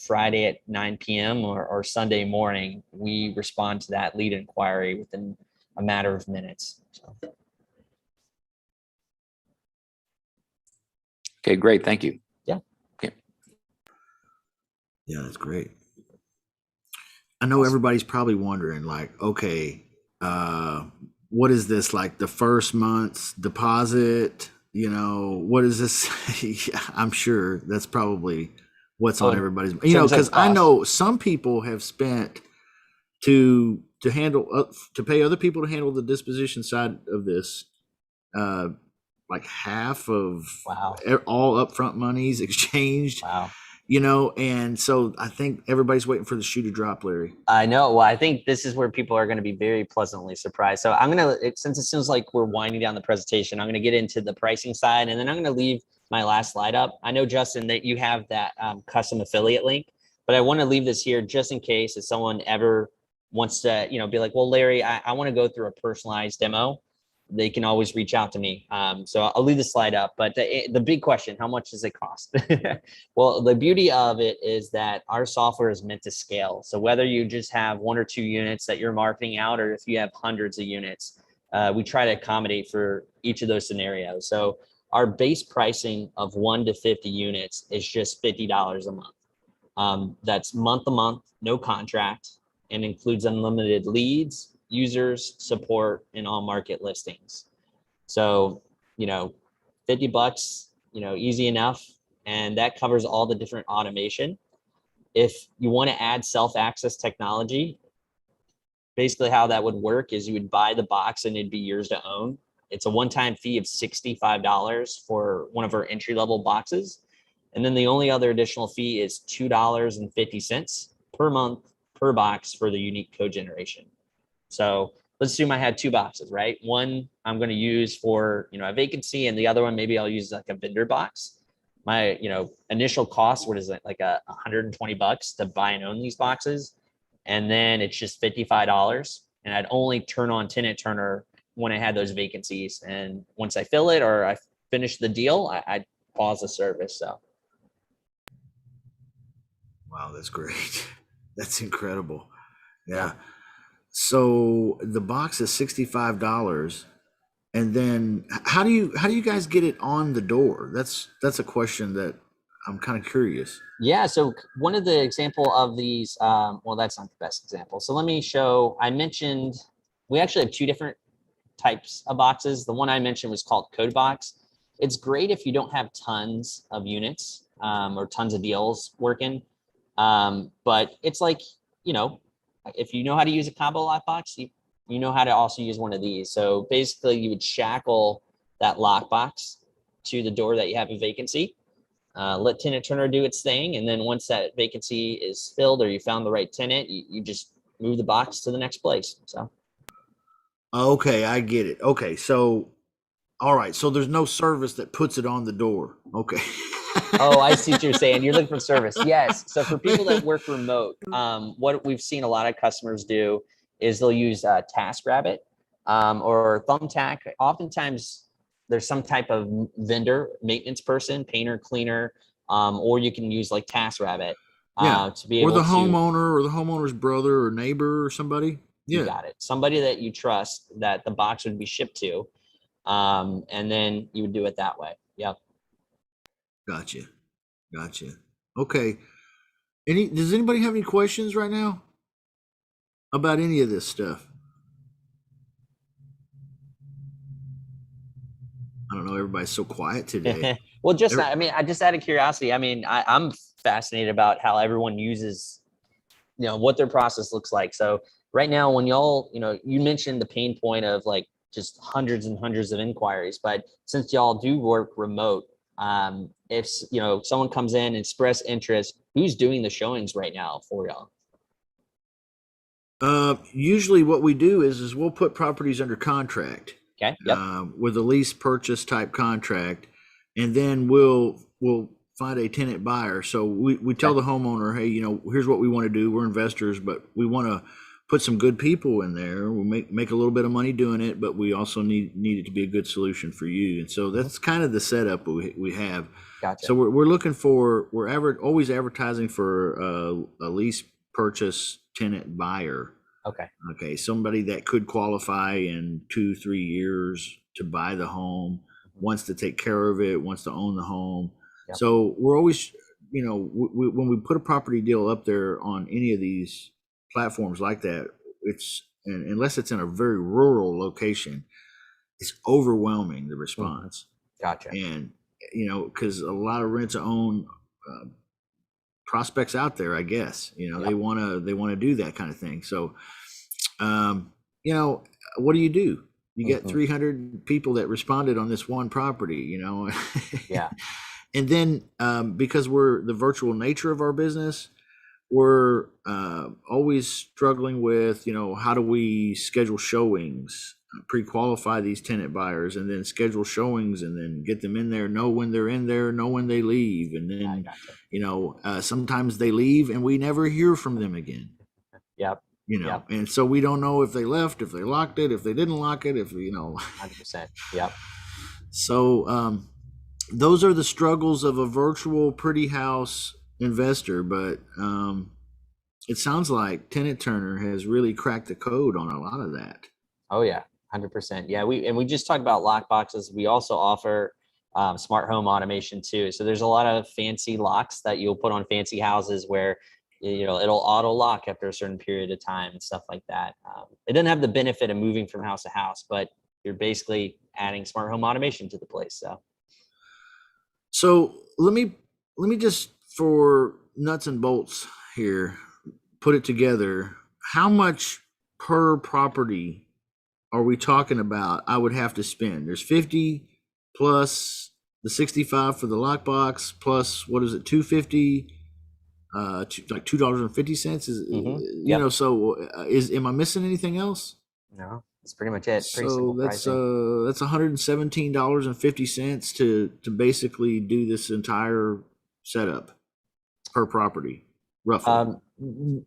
Friday at 9 p.m. or Sunday morning, we respond to that lead inquiry within a matter of minutes. So. Okay, great. Thank you. Yeah. Okay. Yeah, that's great. I know everybody's probably wondering, like, okay, what is this, like the first month's deposit? What is this? Yeah, I'm sure that's probably what's on everybody's, because I know some people have spent to pay other people to handle the disposition side of this, like half of all upfront monies exchanged. Wow. And so I think everybody's waiting for the shoe to drop, Larry. I know. Well, I think this is where people are going to be very pleasantly surprised. So I'm going to, since it seems like we're winding down the presentation, I'm going to get into the pricing side, and then I'm going to leave my last slide up. I know, Justin, that you have that custom affiliate link, but I want to leave this here just in case if someone ever wants to, be like, well, Larry, I want to go through a personalized demo. They can always reach out to me. So I'll leave the slide up, but the big question, how much does it cost? Well, the beauty of it is that our software is meant to scale. So whether you just have 1 or 2 units that you're marketing out, or if you have hundreds of units, we try to accommodate for each of those scenarios. So our base pricing of 1 to 50 units is just $50 a month. That's month to month, no contract, and includes unlimited leads, users, support, and on market listings. So, $50, easy enough. And that covers all the different automation. If you want to add self-access technology, basically how that would work is you would buy the box and it'd be yours to own. It's a one-time fee of $65 for one of our entry-level boxes. And then the only other additional fee is $2.50 per month per box for the unique code generation. So let's assume I had 2 boxes, right? One I'm going to use for, a vacancy, and the other one, maybe I'll use like a vendor box. My, initial cost, what is it? Like $120 to buy and own these boxes. And then it's just $55. And I'd only turn on TenantTurner when I had those vacancies. And once I fill it or I finish the deal, I'd pause the service. So. Wow, that's great. That's incredible. Yeah. So the box is $65, and then how do you guys get it on the door? That's a question that I'm kind of curious. Yeah. So one of the example of these, well, that's not the best example. So let me show. I mentioned we actually have 2 different types of boxes. The one I mentioned was called Code Box. It's great if you don't have tons of units or tons of deals working, but it's like if you know how to use a combo lockbox, you know how to also use one of these. So basically you would shackle that lockbox to the door that you have a vacancy, let TenantTurner do its thing. And then once that vacancy is filled or you found the right tenant, you just move the box to the next place. So. Okay, I get it. Okay. So, all right. So there's no service that puts it on the door. Okay. Oh, I see what you're saying. You're looking for service. Yes. So for people that work remote, what we've seen a lot of customers do is they'll use TaskRabbit or Thumbtack. Oftentimes there's some type of vendor, maintenance person, painter, cleaner, or you can use like TaskRabbit to be able to. Or the homeowner or the homeowner's brother or neighbor or somebody. Yeah. You got it. Somebody that you trust that the box would be shipped to. And then you would do it that way. Yep. Gotcha. Okay. Does anybody have any questions right now about any of this stuff? I don't know. Everybody's so quiet today. Well, I just out of curiosity, I'm fascinated about how everyone uses, what their process looks like. So right now, when y'all, you mentioned the pain point of like just hundreds and hundreds of inquiries, but since y'all do work remote, if someone comes in and express interest, who's doing the showings right now for y'all? Usually what we do is we'll put properties under contract. Okay. Yep. With a lease purchase type contract, and then we'll find a tenant buyer. So we tell the homeowner, hey, here's what we want to do. We're investors, but we want to put some good people in there. We'll make a little bit of money doing it, but we also need it to be a good solution for you. And so that's kind of the setup we have. Gotcha. So we're looking for, always advertising for a lease purchase tenant buyer. Okay. Somebody that could qualify in 2-3 years to buy the home, wants to take care of it, wants to own the home. Yep. So we're always, when we put a property deal up there on any of these platforms like that, unless it's in a very rural location, it's overwhelming, the response. Gotcha. And, because a lot of rent to own prospects out there, I guess, they want to do that kind of thing. So, what do? You get 300 people that responded on this one property, Yeah. And then, because we're the virtual nature of our business, we're always struggling with, how do we schedule showings, pre-qualify these tenant buyers, and then schedule showings, and then get them in there, know when they're in there, know when they leave. And then, sometimes they leave and we never hear from them again. Yep. And so we don't know if they left, if they locked it, if they didn't lock it, 100%. Yep. So those are the struggles of a virtual pretty house investor, but it sounds like TenantTurner has really cracked the code on a lot of that. Oh yeah, 100%. Yeah, we just talked about lock boxes. We also offer smart home automation too. So there's a lot of fancy locks that you'll put on fancy houses where it'll auto lock after a certain period of time and stuff like that. It doesn't have the benefit of moving from house to house, but you're basically adding smart home automation to the place. So let me just, for nuts and bolts here, put it together. How much per property are we talking about I would have to spend? There's 50 plus the 65 for the lockbox, plus what is it, 250, like $2.50 is, so am I missing anything else? No, that's pretty much it. Pretty so simple that's pricing. That's $117.50 to basically do this entire setup per property, roughly.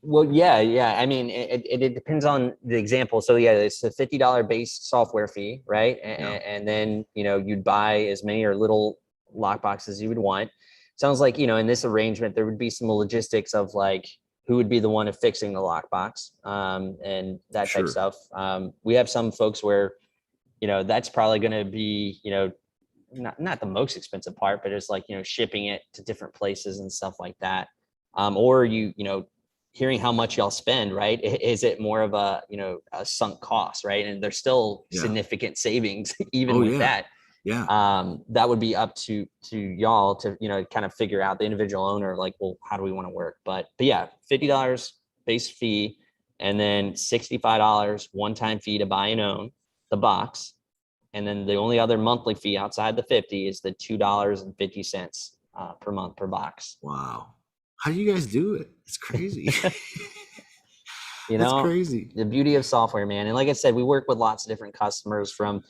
Well, yeah. I mean, it depends on the example. So yeah, it's a $50 base software fee, right? And then, you'd buy as many or little lock boxes you would want. Sounds like, in this arrangement, there would be some logistics of like, who would be the one fixing the lockbox, and that type of stuff. We have some folks where, that's probably going to be, not the most expensive part, but it's like, shipping it to different places and stuff like that. Or hearing how much y'all spend, right? Is it more of a sunk cost, right? And there's still significant savings even with that. Yeah. That would be up to y'all to, kind of figure out, the individual owner, like, well, how do we want to work? But yeah, $50 base fee, and then $65 one-time fee to buy and own the box. And then the only other monthly fee outside the 50 is the $2.50 per month per box. Wow. How do you guys do it? It's crazy. That's crazy. The beauty of software, man. And like I said, we work with lots of different customers, from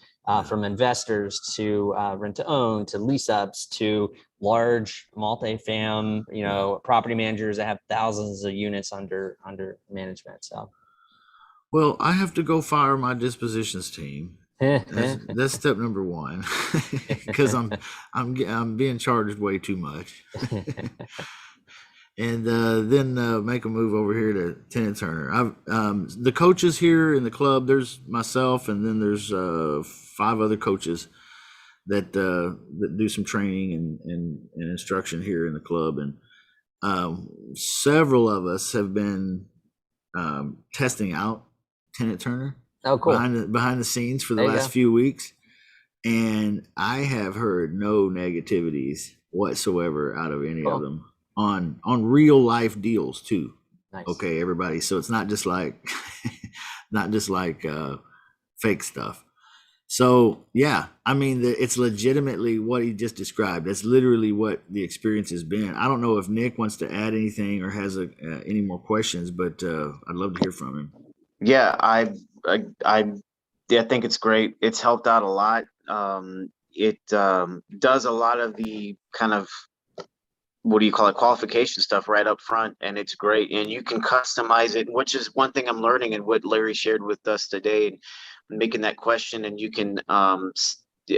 investors to rent to own, to lease ups, to large multifam, property managers that have thousands of units under management. So, well, I have to go fire my dispositions team. That's step number one, because I'm being charged way too much. And then make a move over here to TenantTurner. I've the coaches here in the club. There's myself, and then there's 5 other coaches that do some training and instruction here in the club, and several of us have been testing out TenantTurner. Oh, cool. Behind the scenes for the last few weeks, and I have heard no negativities whatsoever out of any of them. On real life deals too. Nice. Okay, everybody. So it's not just like fake stuff. So yeah, I mean, it's legitimately what he just described. That's literally what the experience has been. I don't know if Nick wants to add anything or has any more questions, but I'd love to hear from him. Yeah, I yeah, I think it's great. It's helped out a lot. It does a lot of the kind of, what do you call it, qualification stuff right up front, and it's great. And you can customize it, which is one thing I'm learning, and what Larry shared with us today, and making that question. And you can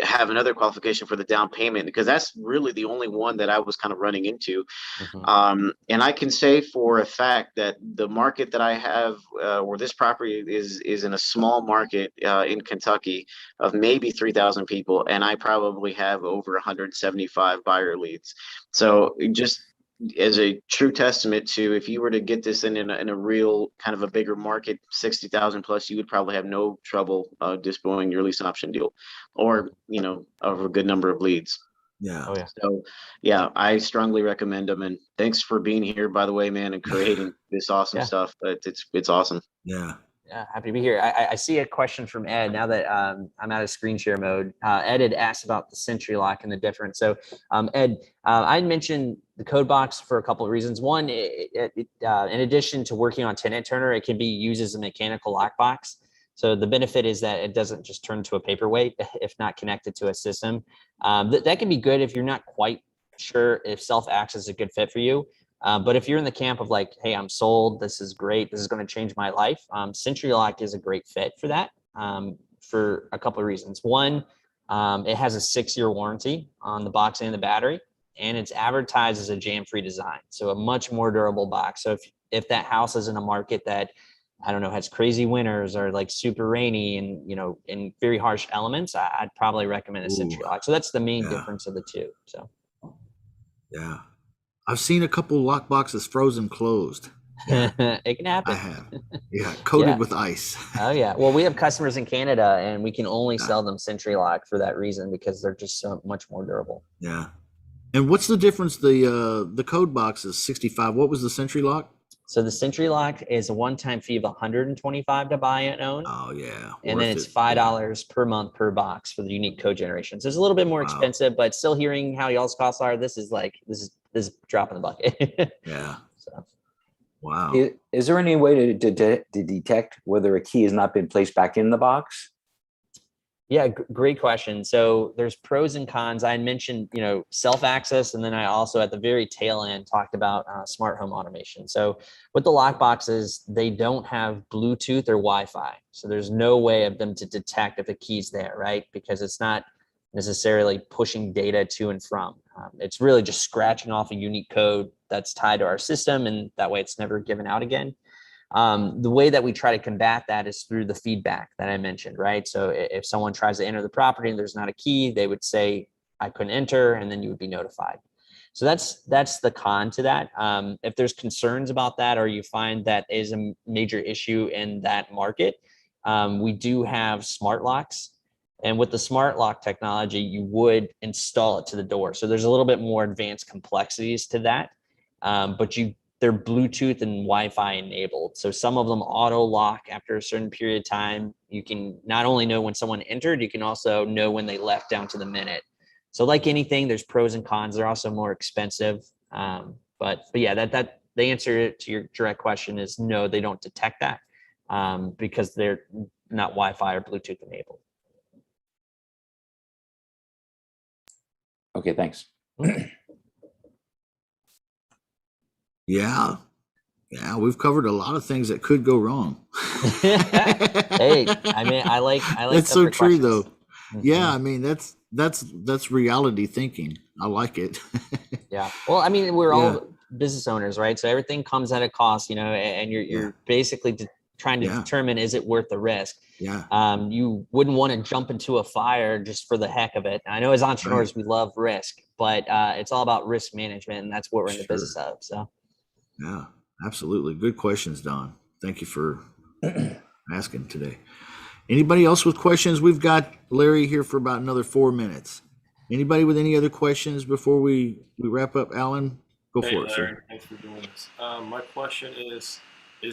have another qualification for the down payment, because that's really the only one that I was kind of running into. Mhm. And I can say for a fact that the market that I have, where this property is in a small market in Kentucky of maybe 3,000 people, and I probably have over 175 buyer leads. So just as a true testament to, if you were to get this in a real kind of a bigger market, 60,000 plus, you would probably have no trouble disposing your lease option deal, or of a good number of leads. Yeah. Oh yeah. So, yeah, I strongly recommend them. And thanks for being here, by the way, man, and creating this awesome Yeah. stuff. But it's awesome. Yeah. Yeah, happy to be here. I see a question from Ed now that I'm out of screen share mode. Ed had asked about the Century Lock and the difference. So, Ed, I mentioned the code box for a couple of reasons. One, in addition to working on TenantTurner, it can be used as a mechanical lockbox. So the benefit is that it doesn't just turn to a paperweight if not connected to a system. That can be good if you're not quite sure if self-access is a good fit for you. But if you're in the camp of like, hey, I'm sold, this is great, this is going to change my life, Century Lock is a great fit for that, for a couple of reasons. One, it has a 6-year warranty on the box and the battery, and it's advertised as a jam-free design, so a much more durable box. So if that house is in a market that, I don't know, has crazy winters or like super rainy and in very harsh elements, I'd probably recommend a Century Lock. So that's the main difference of the two. So yeah. I've seen a couple lock boxes frozen closed. Yeah, it can I happen. have. Yeah, coated Yeah. with ice. Oh yeah. Well, we have customers in Canada, and we can only sell them Century Lock for that reason, because they're just so much more durable. Yeah. And what's the difference? The code box is 65. What was the Century Lock? So the Century Lock is a one-time fee of $125 to buy and own, Oh yeah, and then worth it's it. $5 per month per box for the unique code generations. So it's a little bit more expensive, but still, hearing how y'all's costs are, this is drop in the bucket. Yeah. So. Wow. Is there any way to detect whether a key has not been placed back in the box? Yeah, great question. So there's pros and cons. I mentioned, self-access, and then I also at the very tail end talked about smart home automation. So with the lock boxes, they don't have Bluetooth or Wi-Fi. So there's no way of them to detect if a key's there, right? Because it's not necessarily pushing data to and from. It's really just scratching off a unique code that's tied to our system, and that way it's never given out again. The way that we try to combat that is through the feedback that I mentioned, right? So if someone tries to enter the property and there's not a key, they would say, I couldn't enter, and then you would be notified. So that's the con to that. If there's concerns about that, or you find that is a major issue in that market, we do have smart locks. And with the smart lock technology, you would install it to the door. So there's a little bit more advanced complexities to that. But they're Bluetooth and Wi-Fi enabled. So some of them auto lock after a certain period of time. You can not only know when someone entered, you can also know when they left down to the minute. So like anything, there's pros and cons. They're also more expensive. But yeah, that the answer to your direct question is no, they don't detect that, because they're not Wi-Fi or Bluetooth enabled. Okay, thanks. Yeah. Yeah, we've covered a lot of things that could go wrong. Hey, I mean, I like that's so true questions. though. Mm-hmm. Yeah, I mean that's reality thinking. I like it. Yeah. Well, I mean, we're all business owners, right? So everything comes at a cost, and you're basically trying to determine, is it worth the risk? Yeah. You wouldn't want to jump into a fire just for the heck of it. I know as entrepreneurs, we love risk, but it's all about risk management, and that's what we're in the business of. So. Yeah, absolutely. Good questions, Don. Thank you for asking today. Anybody else with questions? We've got Larry here for about another 4 minutes. Anybody with any other questions before we wrap up? Alan, go for it, Larry, sir. thanks for doing this. My question is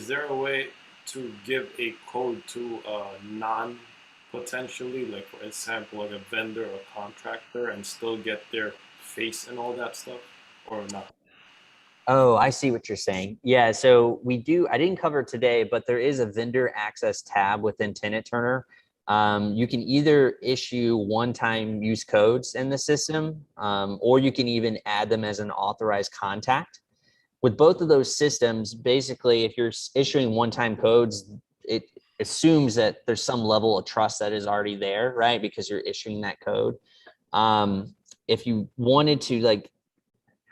there a way to give a code to non-potentially, like for example, like a vendor or contractor, and still get their face and all that stuff, or not? Oh, I see what you're saying. Yeah, so I didn't cover it today, but there is a vendor access tab within TenantTurner. You can either issue one-time use codes in the system, or you can even add them as an authorized contact. With both of those systems, basically, if you're issuing one-time codes, it assumes that there's some level of trust that is already there, right? Because you're issuing that code. If you wanted to, like,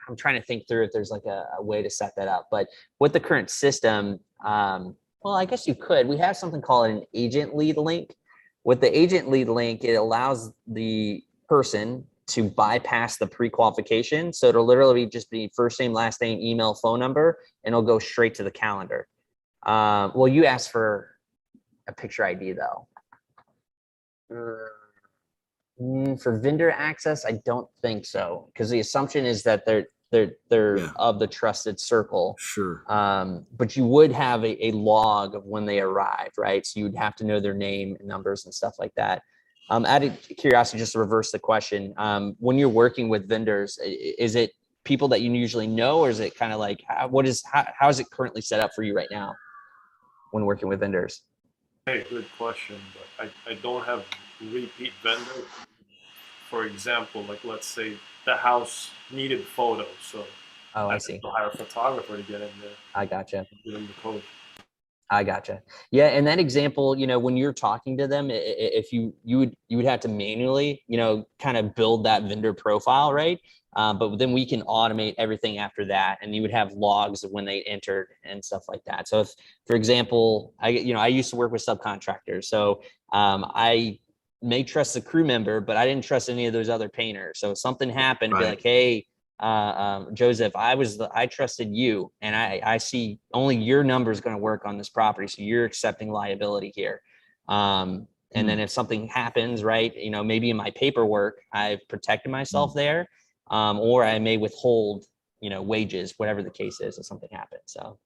I'm trying to think through if there's like a way to set that up. But with the current system, well, I guess you could. We have something called an agent lead link. With the agent lead link, it allows the person to bypass the pre-qualification. So it'll literally just be first name, last name, email, phone number, and it'll go straight to the calendar. Well, you asked for a picture ID though. For vendor access, I don't think so, because the assumption is that they're of the trusted circle. Sure. But you would have a log of when they arrived, right? So you'd have to know their name and numbers and stuff like that. Out of curiosity, just to reverse the question, when you're working with vendors, is it people that you usually know, or is it kind of like how is it currently set up for you right now when working with vendors? Hey, good question, but I don't have repeat vendors. For example, like let's say the house needed photos, so Oh, I I see. have to hire a photographer to get in there, I gotcha. give them the code. I gotcha. Yeah, and that example, when you're talking to them, if you would have to manually, kind of build that vendor profile, right? But then we can automate everything after that, and you would have logs of when they entered and stuff like that. So if, for example, I used to work with subcontractors, so I may trust the crew member, but I didn't trust any of those other painters. So if something happened, be like, hey, Joseph, I trusted you, and I see only your number is going to work on this property, so you're accepting liability here. And then if something happens, right, maybe in my paperwork I've protected myself there, or I may withhold wages, whatever the case is, if something happens. So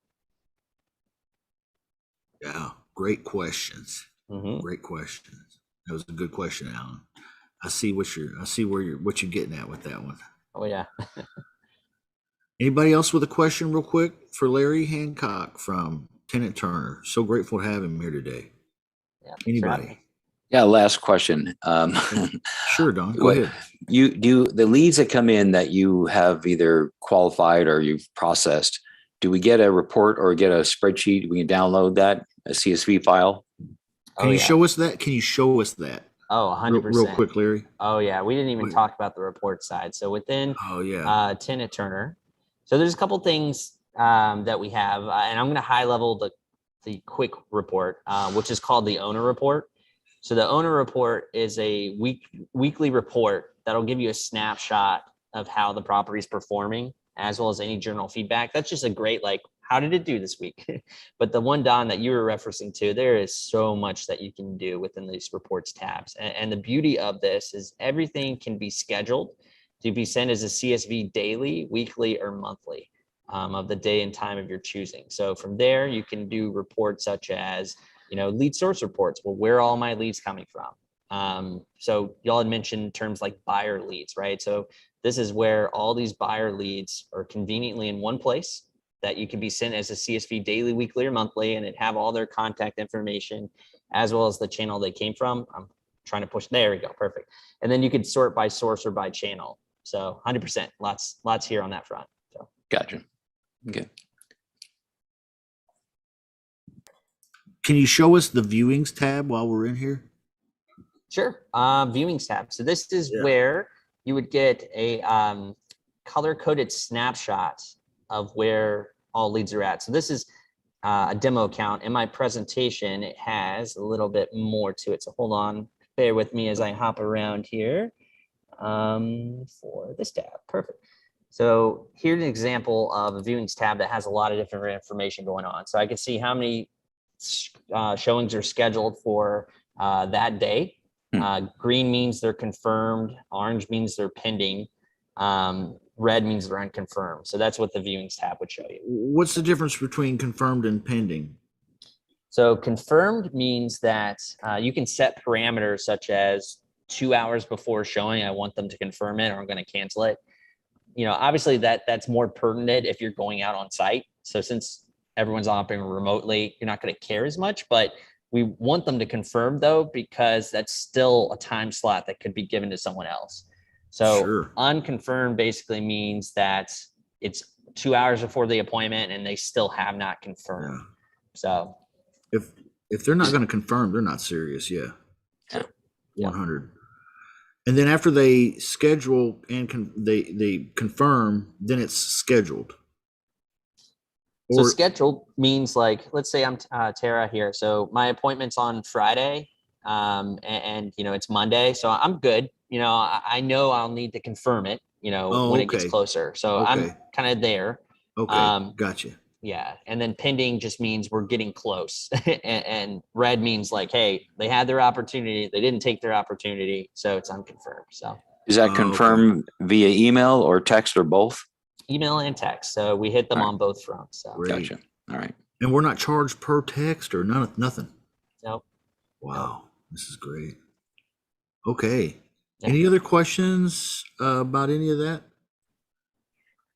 yeah, great questions. Great questions. That was a good question, Alan. I see what you're getting at with that one. Oh yeah. Anybody else with a question real quick for Larry Hancock from TenantTurner? So grateful to have him here today. Yeah, Anybody? Yeah, last question. Sure, Don. Go ahead. You do the leads that come in that you have either qualified or you've processed. Do we get a report or get a spreadsheet? We can download that, a CSV file. Can you show us that? Oh, 100%. Real quick, Larry. Oh yeah, we didn't even talk about the report side. So within TenantTurner, so there's a couple things that we have, and I'm going to high level the quick report, which is called the owner report. So the owner report is a weekly report that'll give you a snapshot of how the property is performing, as well as any general feedback. That's just a great, like, how did it do this week? But the one, Don, that you were referencing to, there is so much that you can do within these reports tabs. And the beauty of this is everything can be scheduled to be sent as a CSV daily, weekly, or monthly of the day and time of your choosing. So from there, you can do reports such as, lead source reports. Well, where are all my leads coming from? So y'all had mentioned terms like buyer leads, right? So this is where all these buyer leads are conveniently in one place that you can be sent as a CSV daily, weekly, or monthly, and it have all their contact information as well as the channel they came from. I'm trying to push. There we go. Perfect. And then you could sort by source or by channel. So 100%, lots here on that front. So Gotcha. Okay. Can you show us the viewings tab while we're in here? Sure. Viewings tab. So this is where you would get a color-coded snapshot of where all leads are at. So this is a demo account. In my presentation, it has a little bit more to it. So hold on, bear with me as I hop around here for this tab. Perfect. So here's an example of a viewings tab that has a lot of different information going on. So I can see how many showings are scheduled for that day. Green means they're confirmed. Orange means they're pending. Red means they're unconfirmed. So that's what the viewings tab would show you. What's the difference between confirmed and pending? So confirmed means that you can set parameters such as 2 hours before showing, I want them to confirm it or I'm going to cancel it. obviously that's more pertinent if you're going out on site. So since everyone's operating remotely, you're not going to care as much, but we want them to confirm though, because that's still a time slot that could be given to someone else. So Sure. unconfirmed basically means that it's 2 hours before the appointment and they still have not confirmed. Yeah. So if they're not going to confirm, they're not serious. Yeah. Yeah. 100. And then after they schedule and they confirm, then it's scheduled. So scheduled means like, let's say I'm Tara here. So my appointment's on Friday, and it's Monday. So I'm good. I know I'll need to confirm it, when it gets closer. So I'm kind of there. Okay. Gotcha. Yeah. And then pending just means we're getting close. and red means like, hey, they had their opportunity. They didn't take their opportunity. So it's unconfirmed. So Is that confirmed via email or text or both? Email and text. So we hit them on both fronts. So. Great. Gotcha. All right. And we're not charged per text or nothing. Nope. Wow. This is great. Okay. Yeah. Any other questions about any of that?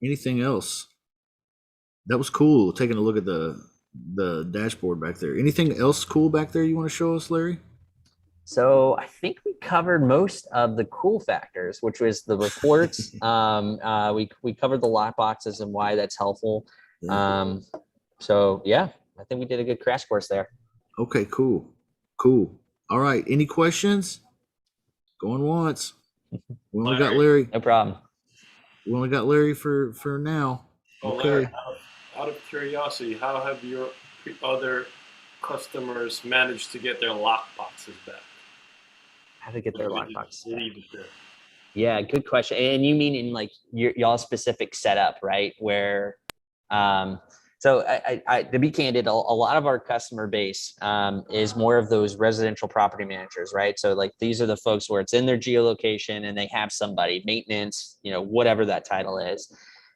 Anything else? That was cool. Taking a look at the dashboard back there. Anything else cool back there you want to show us, Larry? So I think we covered most of the cool factors, which was the reports. We covered the lock boxes and why that's helpful. Yeah. So yeah, I think we did a good crash course there. Okay, cool. All right. Any questions? Going once. We only got Larry. No problem. We only got Larry for now. Oh, Okay. Larry, out of curiosity, how have your other customers managed to get their lock boxes back? How to get their lockbox? Leave it there. Yeah, good question. And you mean in like y'all specific setup, right? Where, so I to be candid, a lot of our customer base is more of those residential property managers, right? So like these are the folks where it's in their geolocation and they have somebody, maintenance, whatever that title is.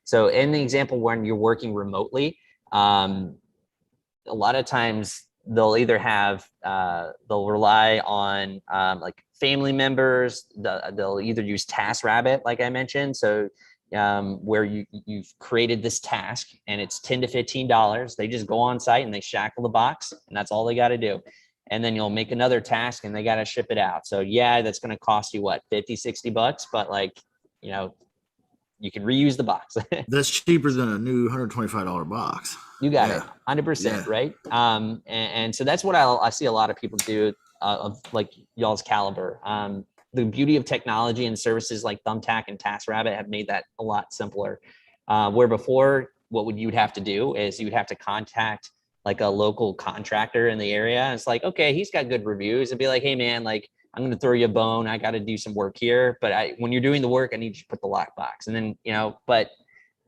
So in the example when you're working remotely, a lot of times they'll either have they'll rely on like family members. They'll either use TaskRabbit, like I mentioned. So where you've created this task and it's $10 to $15. They just go on site and they shackle the box and that's all they got to do. And then you'll make another task and they got to ship it out. So yeah, that's going to cost you what, $50-$60, but like, you can reuse the box. That's cheaper than a new $125 box. You got it. 100%. Right. And so that's what I see a lot of people do of like y'all's caliber. The beauty of technology and services like Thumbtack and TaskRabbit have made that a lot simpler. Where before, what you'd have to do is you'd have to contact like a local contractor in the area. And it's like, okay, he's got good reviews. It'd be like, hey man, like I'm going to throw you a bone. I got to do some work here, but when you're doing the work, I need you to put the lockbox. And then, but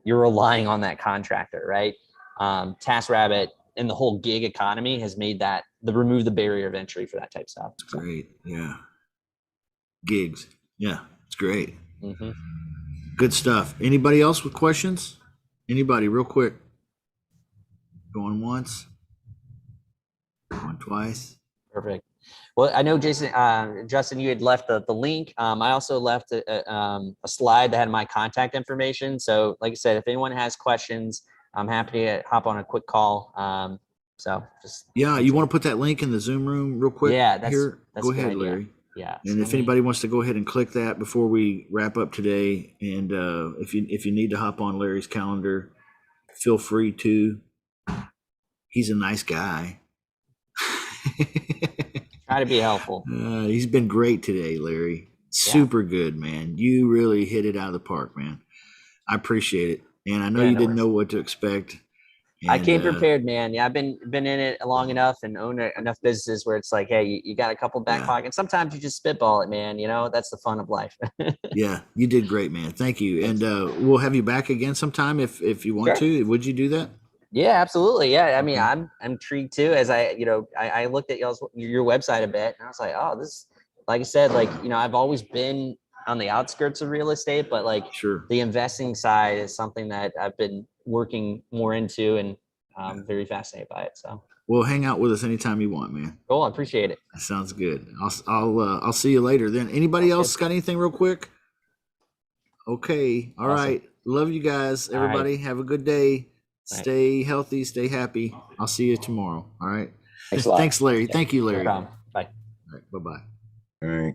you're relying on that contractor, right? TaskRabbit and the whole gig economy has made that remove the barrier of entry for that type of stuff. That's great. Yeah. Gigs. Yeah. It's great. Mm-hmm. Good stuff. Anybody else with questions? Anybody real quick? Going once? Going twice? Perfect. Well, I know Justin, you had left the link. I also left a slide that had my contact information. So like I said, if anyone has questions, I'm happy to hop on a quick call. So just. Yeah. You want to put that link in the Zoom room real quick? Yeah. That's go a good ahead, idea. Larry. Yeah. And if anybody wants to go ahead and click that before we wrap up today, and if you need to hop on Larry's calendar, feel free to. He's a nice guy. Try to be helpful. He's been great today, Larry. Super good, man. You really hit it out of the park, man. I appreciate it. And I know you didn't know what to expect. And, I came prepared, man. Yeah, I've been in it long enough and owned enough businesses where it's like, hey, you got a couple back pockets. Sometimes you just spitball it, man. That's the fun of life. Yeah, you did great, man. Thank you. And we'll have you back again sometime if you want to. Would you do that? Yeah, absolutely. Yeah. I mean, I'm intrigued too, as I looked at your website a bit and I was like, oh, this, like I said, like, I've always been on the outskirts of real estate, but like the investing side is something that I've been working more into and I'm very fascinated by it. So well, hang out with us anytime you want, man. Cool. I appreciate it. That sounds good. I'll see you later then. Anybody else got anything real quick? Okay. All right. Love you guys. All right. Everybody have a good day. All right. Stay healthy, stay happy. I'll see you tomorrow. All right. Thanks a lot. Thanks, Larry. Thank you, No Larry. problem. Bye. All right, bye-bye. All right.